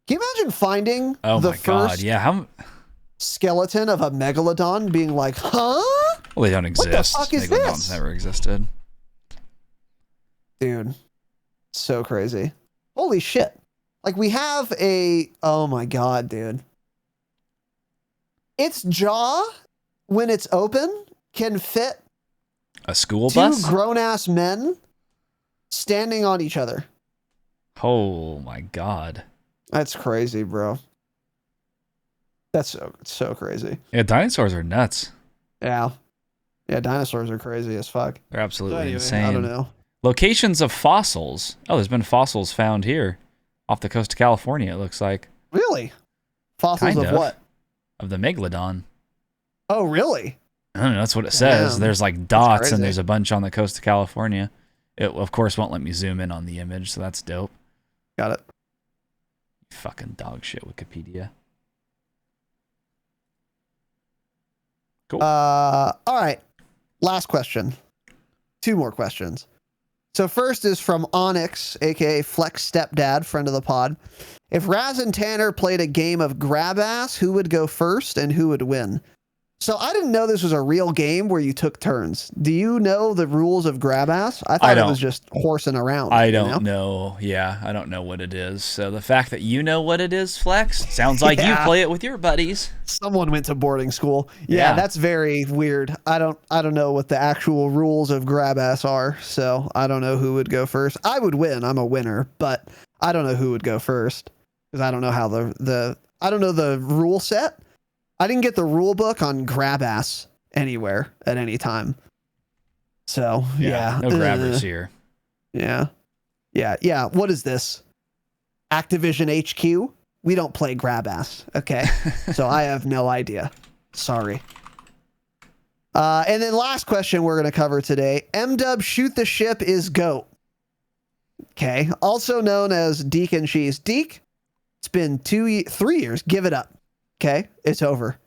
Can you imagine finding the my god, first yeah. skeleton of a megalodon being like, huh? Well, they don't exist. What the fuck is Megalodons this? never existed. Dude, so crazy. Holy shit. Like we have oh my god, dude. Its jaw, when it's open, can fit A school two bus? grown-ass men standing on each other. Oh my god. That's crazy, bro. That's so crazy. Yeah, dinosaurs are nuts. Yeah. Yeah, dinosaurs are crazy as fuck. They're absolutely So anyway, insane. I don't know. Locations of fossils. Oh, there's been fossils found here off the coast of California, it looks like. Really? Fossils Kind of of. what? Of the megalodon. Oh, really? I don't know, that's what it says. Damn. There's like dots crazy. and there's a bunch on the coast of California. It, of course, won't let me zoom in on the image, so that's dope. Got it. Fucking dog shit, Wikipedia. Cool. All right. Last question. 2 more questions. So first is from Onyx, aka Flex Stepdad, friend of the pod. If Raz and Tanner played a game of grab ass, who would go first and who would win? So I didn't know this was a real game where you took turns. Do you know the rules of grab ass? I thought it was just horsing around. I don't know. Yeah, I don't know what it is. So the fact that you know what it is, Flex, sounds like you play it with your buddies. Someone went to boarding school. Yeah, that's very weird. I don't know what the actual rules of grab ass are, so I don't know who would go first. I would win. I'm a winner, but I don't know who would go first because I don't know how I don't know the rule set. I didn't get the rule book on grab ass anywhere at any time. So yeah, no grabbers here. Yeah. What is this? Activision HQ? We don't play grab ass. Okay. So I have no idea. Sorry. And then last question we're going to cover today. M-Dub Shoot the Ship is GOAT. Okay. Also known as Deacon Cheese. Deke, it's been 3 years. Give it up. Okay. It's over.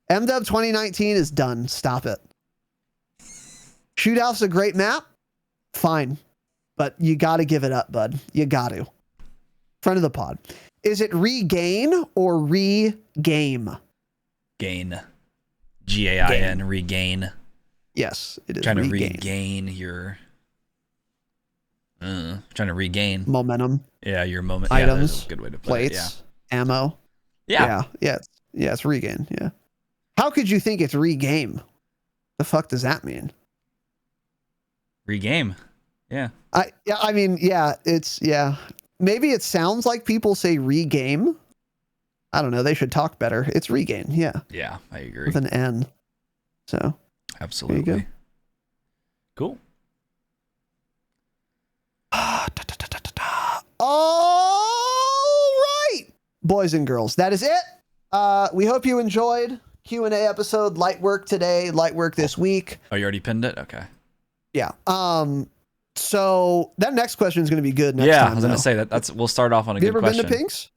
M-Dub 2019 is done. Stop it. Shootout's a great map. Fine. But you got to give it up, bud. You got to. Friend of the pod. Is it regain or regame? Gain. G-A-I-N. Regain. Yes, it is. Trying to regain. regain your... trying to regain. Momentum. Yeah, your moment. Items. Yeah, that's a good way to play Plates. Ammo. it. Yeah. Yeah, it's regain. Yeah. How could you think it's regame? The fuck does that mean? Regame. Yeah. Maybe it sounds like people say regame. I don't know. They should talk better. It's regain. Yeah. Yeah, I agree. With an N. So. Absolutely. There you Cool. All right, boys and girls, that is it. We hope you enjoyed Q&A episode. Light work today, light work this week. Oh, you already pinned it? Okay. Yeah. So that next question is going to be good next time. I was going to say that's we'll start off on a Have you good ever question. been to Pink's?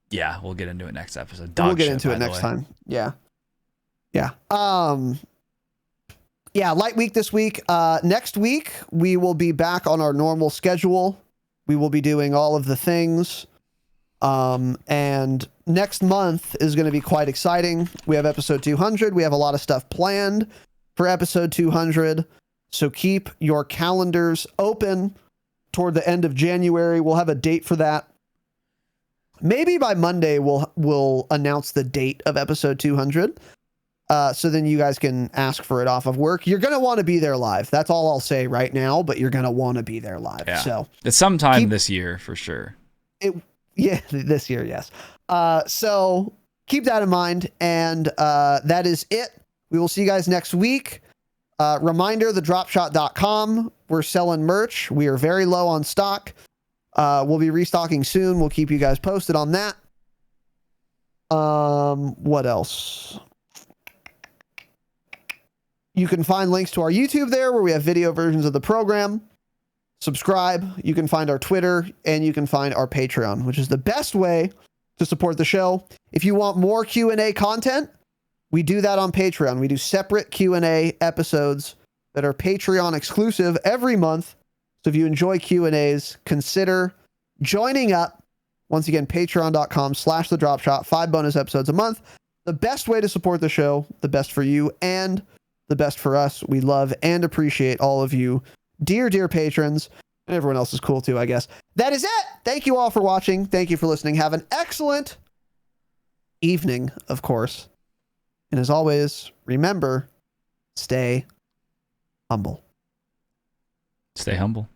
Yeah, we'll get into it next episode. We'll get into it next time. Yeah. Yeah. Yeah, light week this week. Next week, we will be back on our normal schedule. We will be doing all of the things. And next month is going to be quite exciting. We have episode 200. We have a lot of stuff planned for episode 200. So keep your calendars open toward the end of January. We'll have a date for that. Maybe by Monday, we'll announce the date of episode 200. So then you guys can ask for it off of work. You're going to want to be there live. That's all I'll say right now, but you're going to want to be there live. Yeah. So it's sometime this year for sure. Yeah, this year, yes. So keep that in mind. And that is it. We will see you guys next week. Reminder, the dropshot.com. We're selling merch. We are very low on stock. We'll be restocking soon. We'll keep you guys posted on that. What else? You can find links to our YouTube there where we have video versions of the program. Subscribe. You can find our Twitter and you can find our Patreon, which is the best way to support the show. If you want more Q&A content, we do that on Patreon. We do separate Q&A episodes that are Patreon exclusive every month. So if you enjoy Q&As, consider joining up. Once again, patreon.com/thedropshot, 5 bonus episodes a month. The best way to support the show, the best for you and the best for us. We love and appreciate all of you, dear patrons, and everyone else is cool too, I guess. That is it. Thank you all for watching. Thank you for listening. Have an excellent evening, of course. And as always, remember, stay humble. Stay humble.